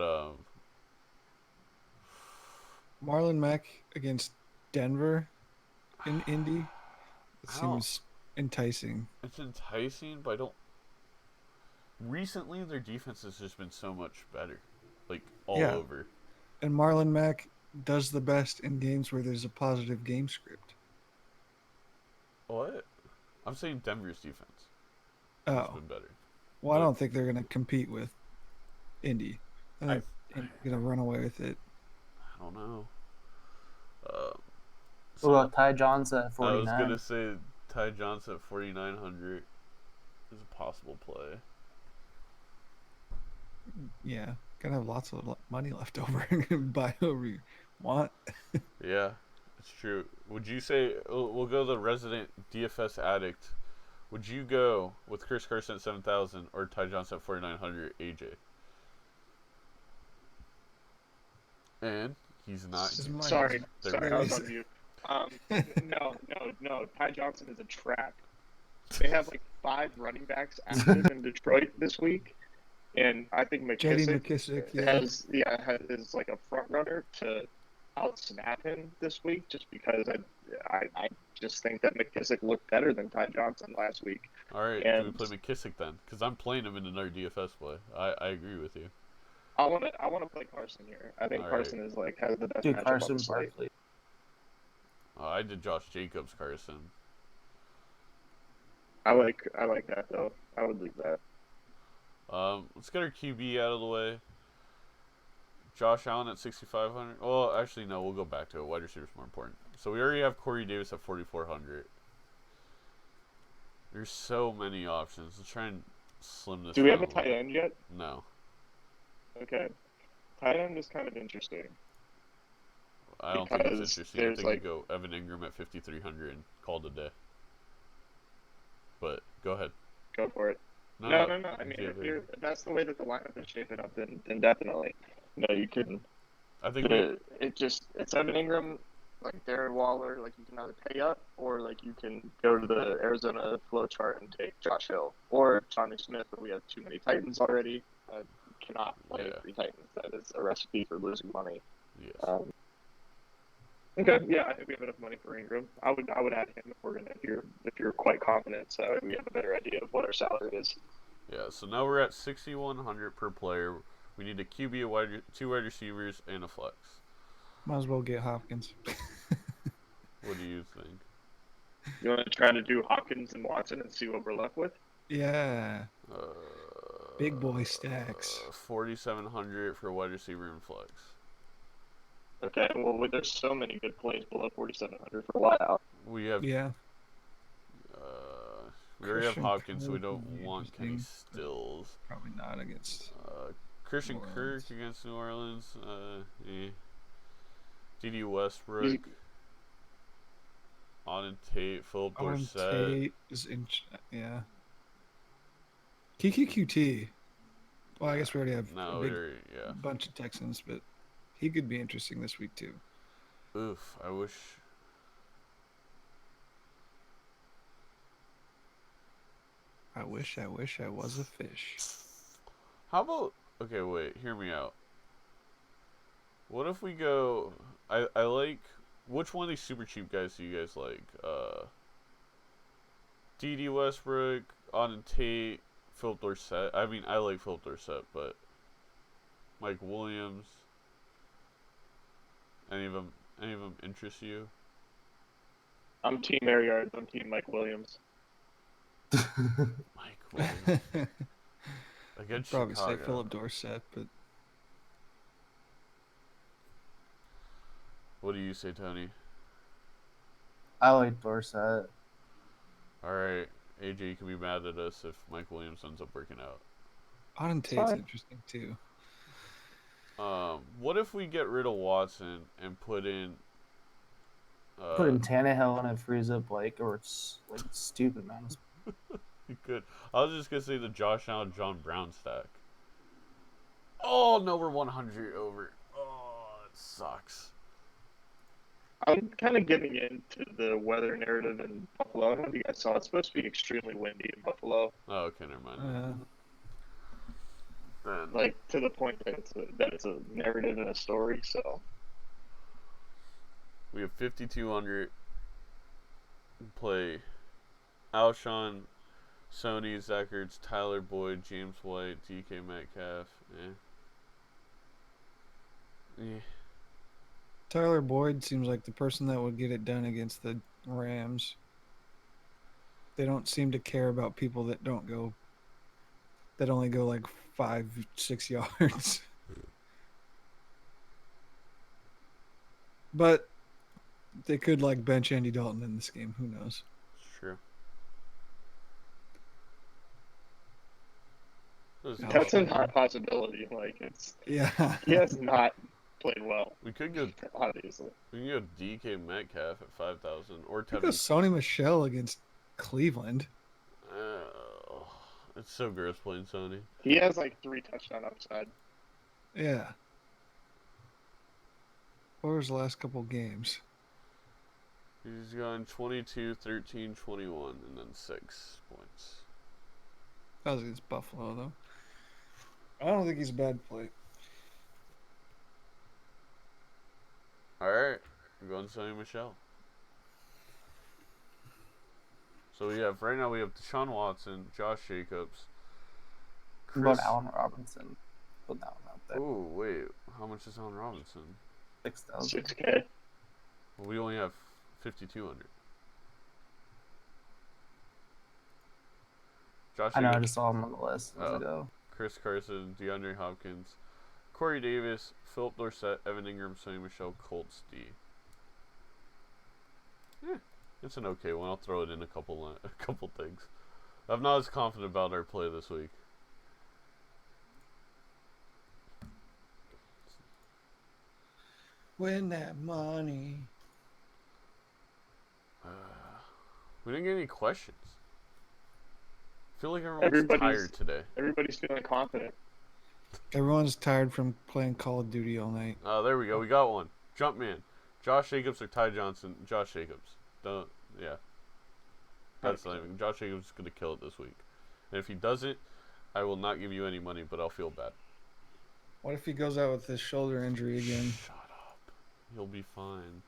Marlon Mack against Denver in Indy. It seems enticing. It's enticing, but I don't. Recently, their defense has just been so much better, like all over. And Marlon Mack does the best in games where there's a positive game script. What? I'm saying Denver's defense has been better. Well, I don't think they're going to compete with Indy. I think they're going to run away with it. I don't know. What about Ty Johnson at 49? I was going to say Ty Johnson at 4,900 is a possible play. Yeah, gonna have lots of money left over and buy whoever you want. Yeah, it's true. Would you say we'll go the resident DFS addict? Would you go with Chris Carson at 7,000 or Ty Johnson at 4,900 AJ? And he's not. Sorry, I was on mute. No. Ty Johnson is a trap. They have like 5 running backs active in Detroit this week. And I think McKissick is like a front runner to outsnap him this week, just because I just think that McKissick looked better than Ty Johnson last week. All right, do we play McKissick then? Because I'm playing him in another DFS play. I agree with you. I want to play Carson here. I think Carson is like has the best matchup Carson on the slate. I did Josh Jacobs Carson. I like that though. I would leave that. Let's get our QB out of the way. Josh Allen at 6,500. Well, actually, no. We'll go back to it. Wide receiver is more important. So we already have Corey Davis at 4,400. There's so many options. Let's try and slim this. Do we have a tight end yet? No. Okay. Tight end is kind of interesting. I don't think it's interesting. I think you go Evan Ingram at 5,300 and call it a day. But go ahead. Go for it. No. I mean, if that's the way that the lineup is shaping up, then definitely. No, you couldn't. I think it's Evan Ingram, like Darren Waller. Like you can either pay up, or like you can go to the Arizona flow chart and take Josh Hill or Johnny Smith. But we have too many Titans already. Cannot play 3 Titans. That is a recipe for losing money. Yes. Okay, yeah, I think we have enough money for Ingram. I would add him if you're quite confident, so we have a better idea of what our salary is. Yeah, so now we're at 6,100 per player. We need a QB, 2 wide receivers, and a flex. Might as well get Hopkins. What do you think? You want to try to do Hopkins and Watson and see what we're left with? Yeah. Big boy stacks. 4,700 for wide receiver and flex. Okay, well, there's so many good plays below 4,700 for wideout. We have. Yeah. We already have Hopkins, so we don't want Kenny Stills. Probably not against. Christian Kirk against New Orleans. D.D. Westbrook. Auden Tate, Philip Dorsett. Auden Tate is yeah. Kiki QT. Well, I guess we already have a bunch of Texans, but he could be interesting this week too. Oof, I wish I was a fish. How about okay, wait, hear me out. What if we go I like which one of these super cheap guys do you guys like? D.D. Westbrook, Auden Tate, Philip Dorsett. I mean, I like Philip Dorsett, but Mike Williams. Any of them interest you? I'm Team Air Yards. I'm Team Mike Williams. Mike Williams. Against probably Chicago. Say Philip Dorsett, but what do you say, Tony? I like Dorsett. All right, AJ, you can be mad at us if Mike Williams ends up working out. Auden Tate's interesting too. What if we get rid of Watson and put in Tannehill and it frees up like stupid amounts. You could. I was just gonna say the Josh Allen, John Brown stack. Oh no, we're 100 over. Oh, it sucks. I'm kind of getting into the weather narrative in Buffalo. I don't know if you guys saw. It's supposed to be extremely windy in Buffalo. Oh, okay, never mind. Then Like to the point that it's a narrative and a story. So we have 5,200 play Alshon, Sony, Zach Ertz, Tyler Boyd, James White, DK Metcalf. Yeah. Tyler Boyd seems like the person that would get it done against the Rams. They don't seem to care about people that only go like 5-6 yards. But they could like bench Andy Dalton in this game. Who knows? Sure. that's a high possibility. Like Yeah. he has not played well. We could go Obviously. We can go DK Metcalf at 5,000 or Could go Tevin. Sony Michel against Cleveland. It's so gross playing Sony. He has like 3 touchdown upside. Yeah. What was the last couple games? He's gone 22, 13, 21, and then 6 points. That was against Buffalo, though. I don't think he's a bad play. All right, we're going Sony Michel. So we have right now we have Deshaun Watson, Josh Jacobs, What about Allen Robinson? Put that one out there. Oh wait, how much is Allen Robinson? 6,000. 6K. Well, we only have 5,200. Josh I know, I Jacobs, just saw him on the list a minute ago. Chris Carson, DeAndre Hopkins, Corey Davis, Philip Dorsett, Evan Ingram, Sony Michel, Colts D. It's an okay one. I'll throw it in a couple things. I'm not as confident about our play this week. Win that money. We didn't get any questions. I feel like everyone's tired today. Everybody's feeling confident. Everyone's tired from playing Call of Duty all night. Oh, there we go. We got one. Jumpman. Josh Jacobs or Ty Johnson? Josh Jacobs. Yeah. That's not even. Josh Jacobs is going to kill it this week. And if he doesn't, I will not give you any money, but I'll feel bad. What if he goes out with his shoulder injury again? Shut up. He'll be fine.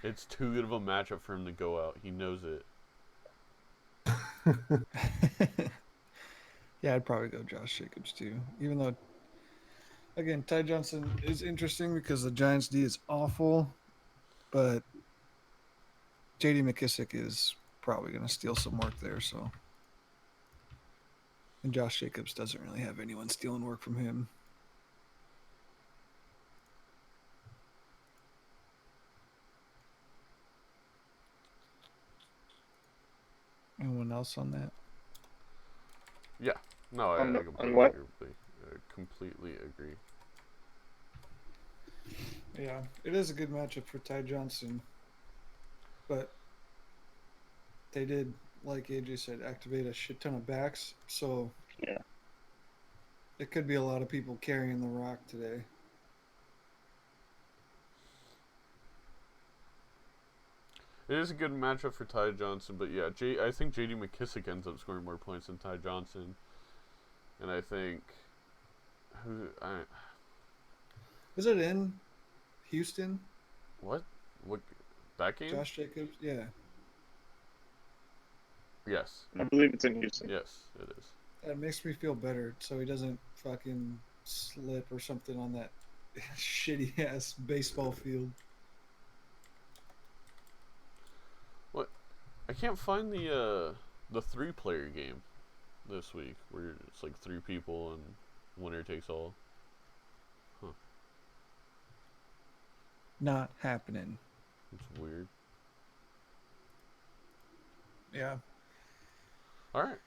It's too good of a matchup for him to go out. He knows it. Yeah, I'd probably go Josh Jacobs too. Even though, again, Ty Johnson is interesting because the Giants' D is awful, but J.D. McKissick is probably going to steal some work there. So, and Josh Jacobs doesn't really have anyone stealing work from him. Anyone else on that? Yeah. No, I completely agree. Yeah, it is a good matchup for Ty Johnson, but they did, like AJ said, activate a shit ton of backs, so yeah, it could be a lot of people carrying the rock today. It is a good matchup for Ty Johnson, but yeah, I think J.D. McKissick ends up scoring more points than Ty Johnson, and I think is it in Houston? What that game? Josh Jacobs, yeah. Yes. I believe it's in Houston. Yes, it is. That makes me feel better, so he doesn't fucking slip or something on that shitty ass baseball field. I can't find the 3-player game this week where it's like 3 people and winner takes all. Huh. Not happening. It's weird. Yeah. All right.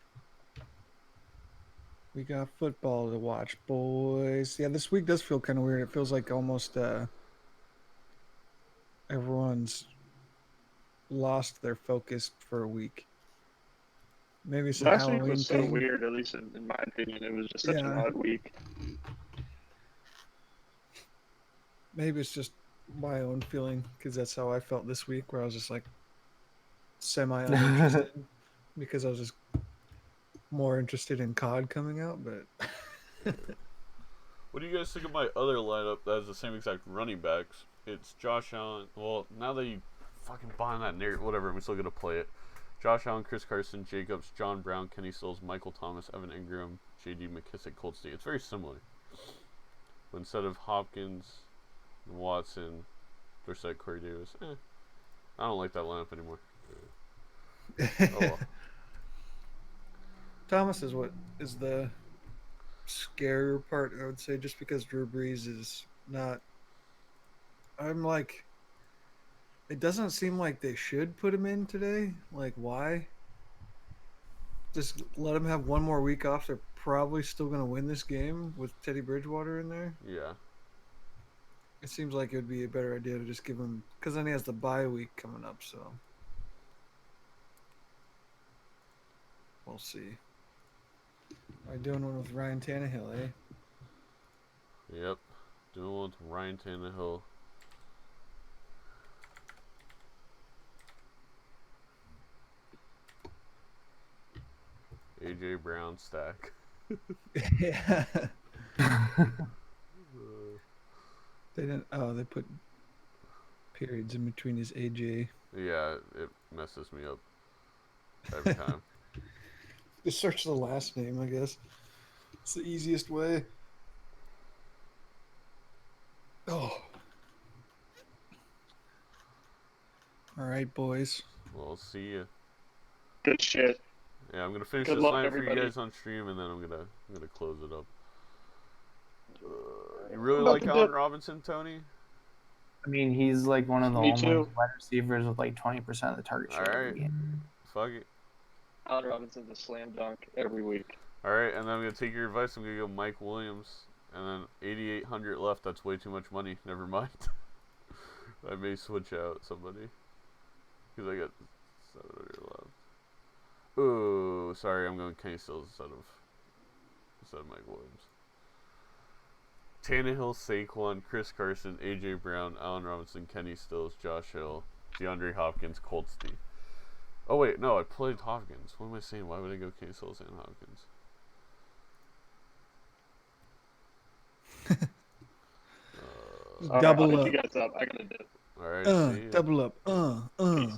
We got football to watch, boys. Yeah, this week does feel kind of weird. It feels like almost everyone's lost their focus for a week. Maybe it's a Last Halloween week was so thing. weird, at least in my opinion. It was just such an odd week. Maybe it's just my own feeling because that's how I felt this week, where I was just like semi uninterested because I was just more interested in COD coming out. But What do you guys think of my other lineup that has the same exact running backs? It's Josh Allen. Well, now that you fucking buying that narrative, whatever, I'm still gonna play it. Josh Allen, Chris Carson, Jacobs, John Brown, Kenny Stills, Michael Thomas, Evan Ingram, J.D. McKissick, Colt State. It's very similar. But instead of Hopkins, Watson, Dorsett, Corey Davis, I don't like that lineup anymore. Oh well. Thomas is what is the scarier part, I would say, just because Drew Brees is not. I'm like, it doesn't seem like they should put him in today. Like, why? Just let him have one more week off. They're probably still going to win this game with Teddy Bridgewater in there. Yeah. It seems like it would be a better idea to just give him, because then he has the bye week coming up. So we'll see. Are you doing one with Ryan Tannehill, eh? Yep. Doing one with Ryan Tannehill. AJ Brown stack. Yeah. They didn't. Oh, they put periods in between his AJ. Yeah, it messes me up every time. Just search the last name, I guess. It's the easiest way. Oh. All right, boys. Well, see ya. Good shit. Yeah, I'm gonna finish Good this luck, line for everybody. you guys on stream, and then I'm gonna close it up. You really About like to Allen dip. Robinson, Tony? I mean, he's like one of the Me only too. wide receivers with like 20% of the target All share right. every game. Fuck it. Allen Robinson's a slam dunk every week. All right, and then I'm gonna take your advice. I'm gonna go Mike Williams, and then 8,800 left. That's way too much money. Never mind. I may switch out somebody because I got 700 left. Ooh, sorry. I'm going Kenny Stills instead of Mike Williams. Tannehill, Saquon, Chris Carson, AJ Brown, Allen Robinson, Kenny Stills, Josh Hill, DeAndre Hopkins, Colt Steen. Oh wait, no, I played Hopkins. What am I saying? Why would I go Kenny Stills and Hopkins? All Double right, I'll up. hit you guys up. I gotta dip. All right, see ya. Double up. Peace.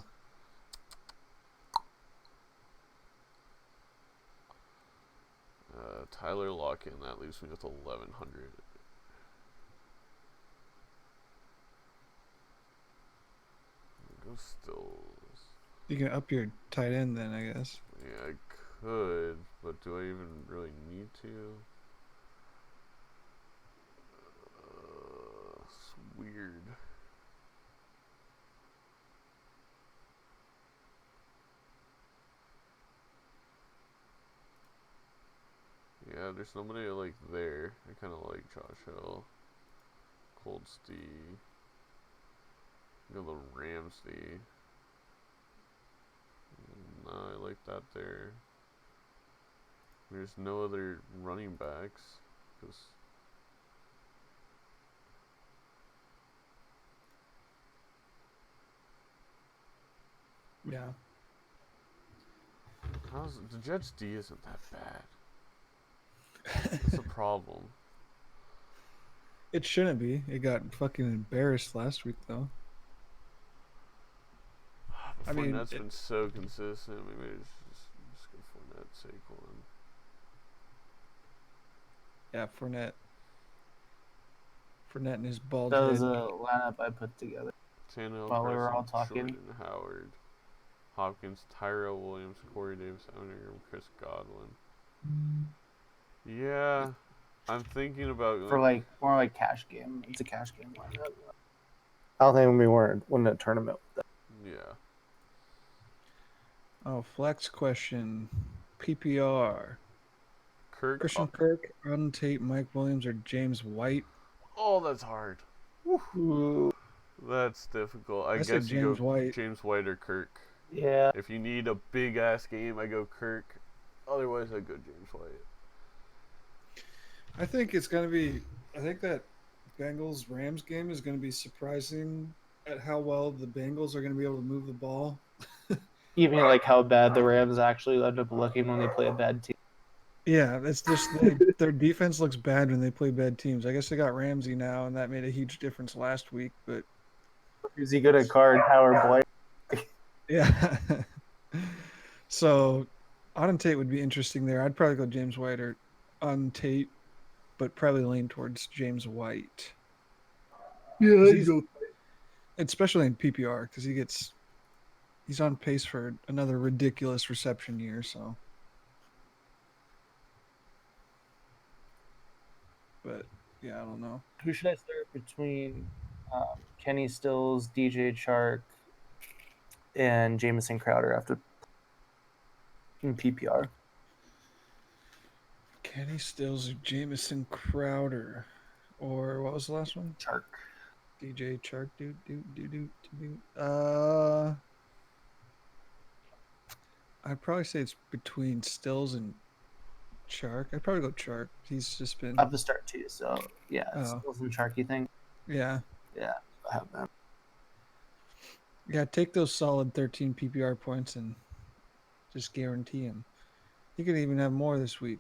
Tyler Lockett, that leaves me with 1,100. Go Stills. You can up your tight end then, I guess. Yeah, I could, but do I even really need to? It's weird. Yeah, there's nobody I like there. I kind of like Josh Hill. Cold Stee. Go the Ramsey. No, I like that there. There's no other running backs. Cause Yeah. the Jets D isn't that bad. That's a problem. It shouldn't be. It got fucking embarrassed last week, though. I mean, Fournette's been so consistent. Maybe just go Fournette, Saquon. Yeah, Fournette. Fournette and his bald That was head. a lineup I put together. Tannehill, While we were all Carson, talking. Jordan Howard, Hopkins, Tyrell Williams, Corey Davis, Evan Ingram, Chris Godwin. Yeah, I'm thinking about For like more like cash game. It's a cash game lineup. I don't think we weren't winning a tournament with that. yeah. Oh, flex question. PPR. Kirk. Christian Kirk, Auden Tate, Mike Williams, or James White? Oh, that's hard. Ooh. That's difficult. I said guess you James go White. James White or Kirk. Yeah. If you need a big ass game, I go Kirk. Otherwise, I go James White. I think it's going to be. I think that Bengals Rams game is going to be surprising at how well the Bengals are going to be able to move the ball. Even like how bad the Rams actually end up looking when they play a bad team. Yeah, it's just their defense looks bad when they play bad teams. I guess they got Ramsey now, and that made a huge difference last week. But Is he good at card power play? yeah, so Auden Tate would be interesting there. I'd probably go James White or on Tate, but probably lean towards James White. Yeah, especially in PPR because he's on pace for another ridiculous reception year. So, but yeah, I don't know. Who should I start between Kenny Stills, DJ Chark, and Jamison Crowder after in PPR? Kenny Stills or Jamison Crowder, or what was the last one? Chark. DJ Chark. I'd probably say it's between Stills and Chark. I'd probably go Chark. He's just been. I have to start too, so yeah, Stills and Chark. You think? Yeah. Yeah, I have that. Yeah, take those solid 13 PPR points and just guarantee him. He could even have more this week.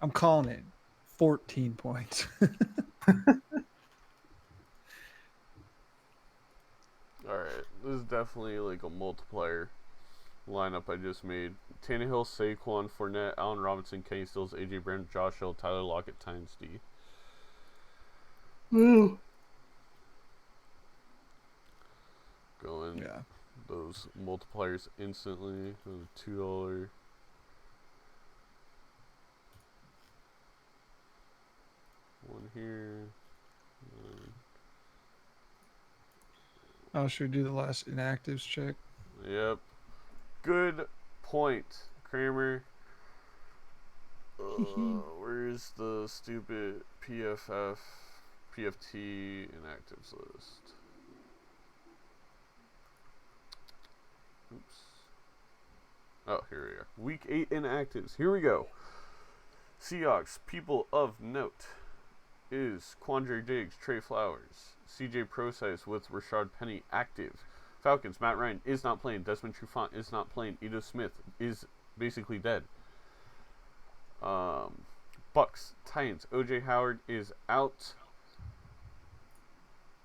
I'm calling it 14 points. Alright, this is definitely like a multiplier lineup I just made. Tannehill, Saquon, Fournette, Allen Robinson, Kenny Stills, AJ Brown, Josh Hill, Tyler Lockett, times D. Woo. Going those multipliers instantly. $2. One here. Oh, should we do the last inactives check? Yep. Good point, Kramer. Where's the stupid PFT inactives list? Oops. Oh, here we are. Week 8 inactives. Here we go. Seahawks, people of note is Quandre Diggs, Trey Flowers, CJ Prosise with Rashard Penny active. Falcons, Matt Ryan is not playing. Desmond Trufant is not playing. Ito Smith is basically dead. Bucks, Titans, OJ Howard is out.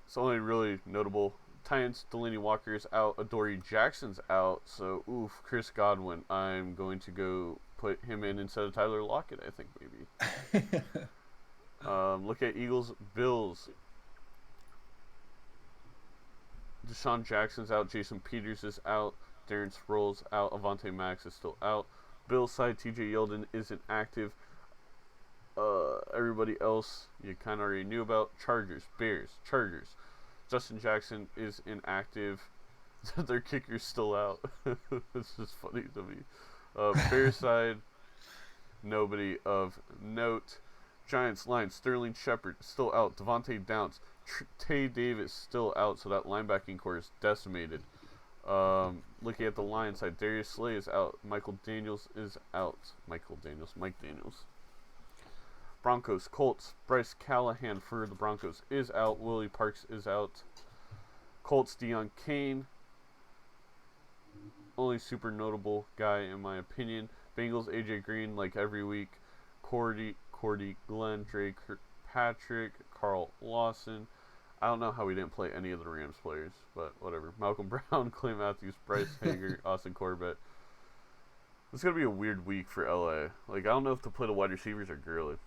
It's only really notable. Titans, Delaney Walker is out. Adoree Jackson's out. So, oof, Chris Godwin. I'm going to go put him in instead of Tyler Lockett, I think, maybe. Look at Eagles, Bills. Deshaun Jackson's out. Jason Peters is out. Darren Sproles out. Avonte Max is still out. Bills side, TJ Yeldon isn't active. Everybody else you kind of already knew about. Chargers, Bears, Chargers. Justin Jackson is inactive. Their kicker's still out. It's just funny to me. Bears side, nobody of note. Giants, Lions, Sterling Shepard still out. Devontae Downs, Tay Davis still out, so that linebacking core is decimated. Looking at the Lions side, Darius Slay is out. Mike Daniels is out. Mike Daniels. Broncos, Colts, Bryce Callahan for the Broncos is out. Willie Parks is out. Colts, Deion Kane, only super notable guy in my opinion. Bengals, AJ Green, like every week. Cordy, Glenn, Drake, Patrick, Carl Lawson. I don't know how we didn't play any of the Rams players, but whatever. Malcolm Brown, Clay Matthews, Bryce Hager, Austin Corbett. It's going to be a weird week for LA. Like, I don't know if to play the wide receivers or Gurley.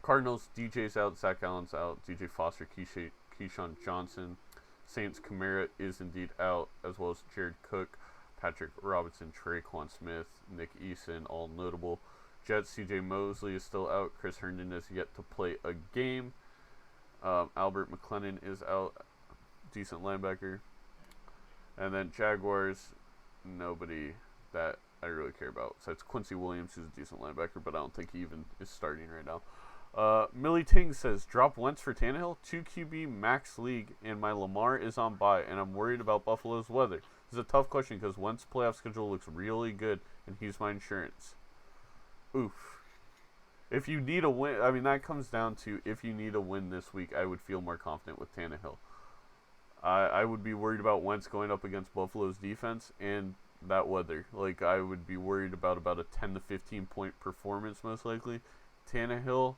Cardinals, DJ's out, Zach Allen's out, DJ Foster, Keyshawn Johnson. Saints, Kamara is indeed out, as well as Jared Cook, Patrick Robinson, Traquan Smith, Nick Eason, all notable. Jets, CJ Mosley is still out. Chris Herndon has yet to play a game. Albert McLennan is out, decent linebacker. And then Jaguars, nobody that I really care about. So it's Quincy Williams, who's a decent linebacker, but I don't think he even is starting right now. Millie Ting says, drop Wentz for Tannehill, 2 QB max league, and my Lamar is on bye, and I'm worried about Buffalo's weather. This is a tough question because Wentz's playoff schedule looks really good, and he's my insurance. Oof. if you need a win, I mean, that comes down to if you need a win this week, I would feel more confident with Tannehill. I would be worried about Wentz going up against Buffalo's defense and that weather. Like, I would be worried about a 10 to 15 point performance, most likely. Tannehill,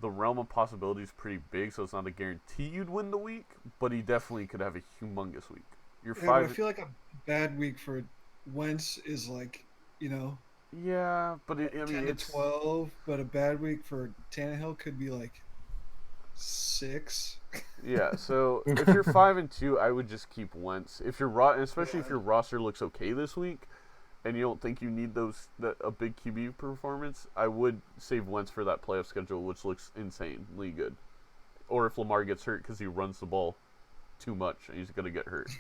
the realm of possibility is pretty big, so it's not a guarantee you'd win the week, but he definitely could have a humongous week. You're Yeah, five. but I feel like a bad week for Wentz is like, Yeah, but I 10 mean, to it's 12, but a bad week for Tannehill could be like 6. yeah. So if you're 5-2, I would just keep Wentz. If you're especially if your roster looks okay this week, and you don't think you need a big QB performance, I would save Wentz for that playoff schedule, which looks insanely good. Or if Lamar gets hurt because he runs the ball too much, and he's gonna get hurt.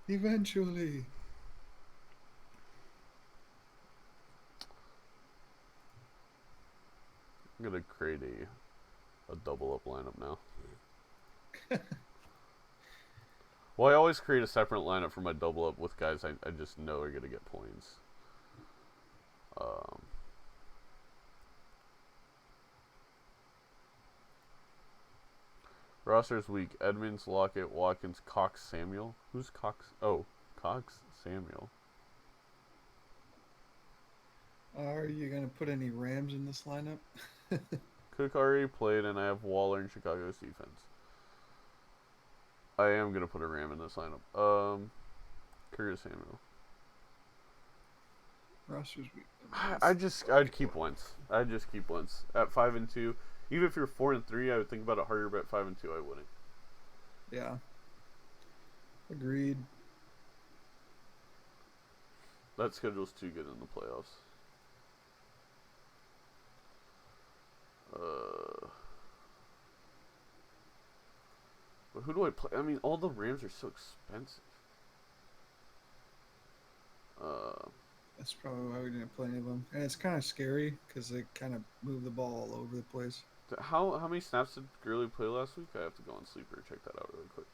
Eventually. I'm gonna create a double up lineup now. Well, I always create a separate lineup for my double up with guys I just know are gonna get points. Roster's weak. Edmonds, Lockett, Watkins, Cox, Samuel. Who's Cox? Oh, Cox, Samuel. Are you going to put any Rams in this lineup? Cook already played, and I have Waller in Chicago's defense. I am going to put a Ram in this lineup. Curtis Samuel. Roster's weak. I'd keep Wentz. I'd just keep Wentz. At 5-2. Even if you're 4-3, I would think about it harder, but at 5-2, I wouldn't. Yeah. Agreed. That schedule's too good in the playoffs. But who do I play? I mean, all the Rams are so expensive. That's probably why we didn't play any of them. And it's kind of scary because they kind of move the ball all over the place. How many snaps did Gurley play last week? I have to go on Sleeper and check that out really quick.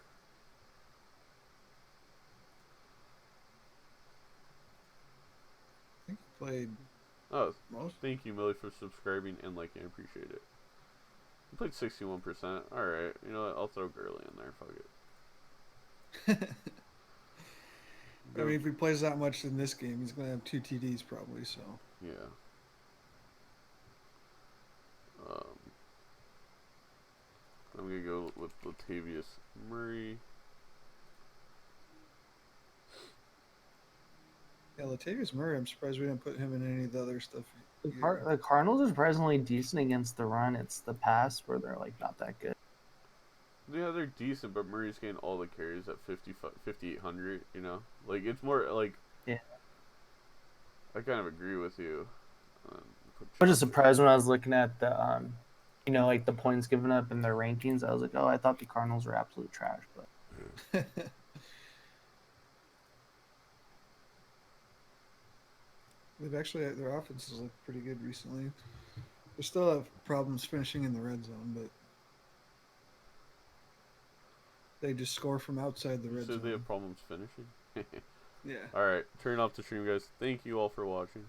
I think he played Oh, most. thank you, Millie, for subscribing and liking. I appreciate it. He played 61%. Alright, you know what? I'll throw Gurley in there. Fuck it. I mean, if he plays that much in this game, he's going to have 2 TDs probably, so. Yeah. I'm going to go with Latavius Murray. Yeah, Latavius Murray, I'm surprised we didn't put him in any of the other stuff. The Cardinals are surprisingly decent against the run. It's the pass where they're like not that good. Yeah, they're decent, but Murray's getting all the carries at 5,800, you know? Like, it's more like... Yeah. I kind of agree with you. I was just surprised when I was looking at the, like the points given up in their rankings. I was like, oh, I thought the Cardinals were absolute trash, but... They've actually, their offenses look pretty good recently. They still have problems finishing in the red zone, but they just score from outside the red zone. So they have problems finishing? Yeah. Alright, turn off the stream, guys. Thank you all for watching.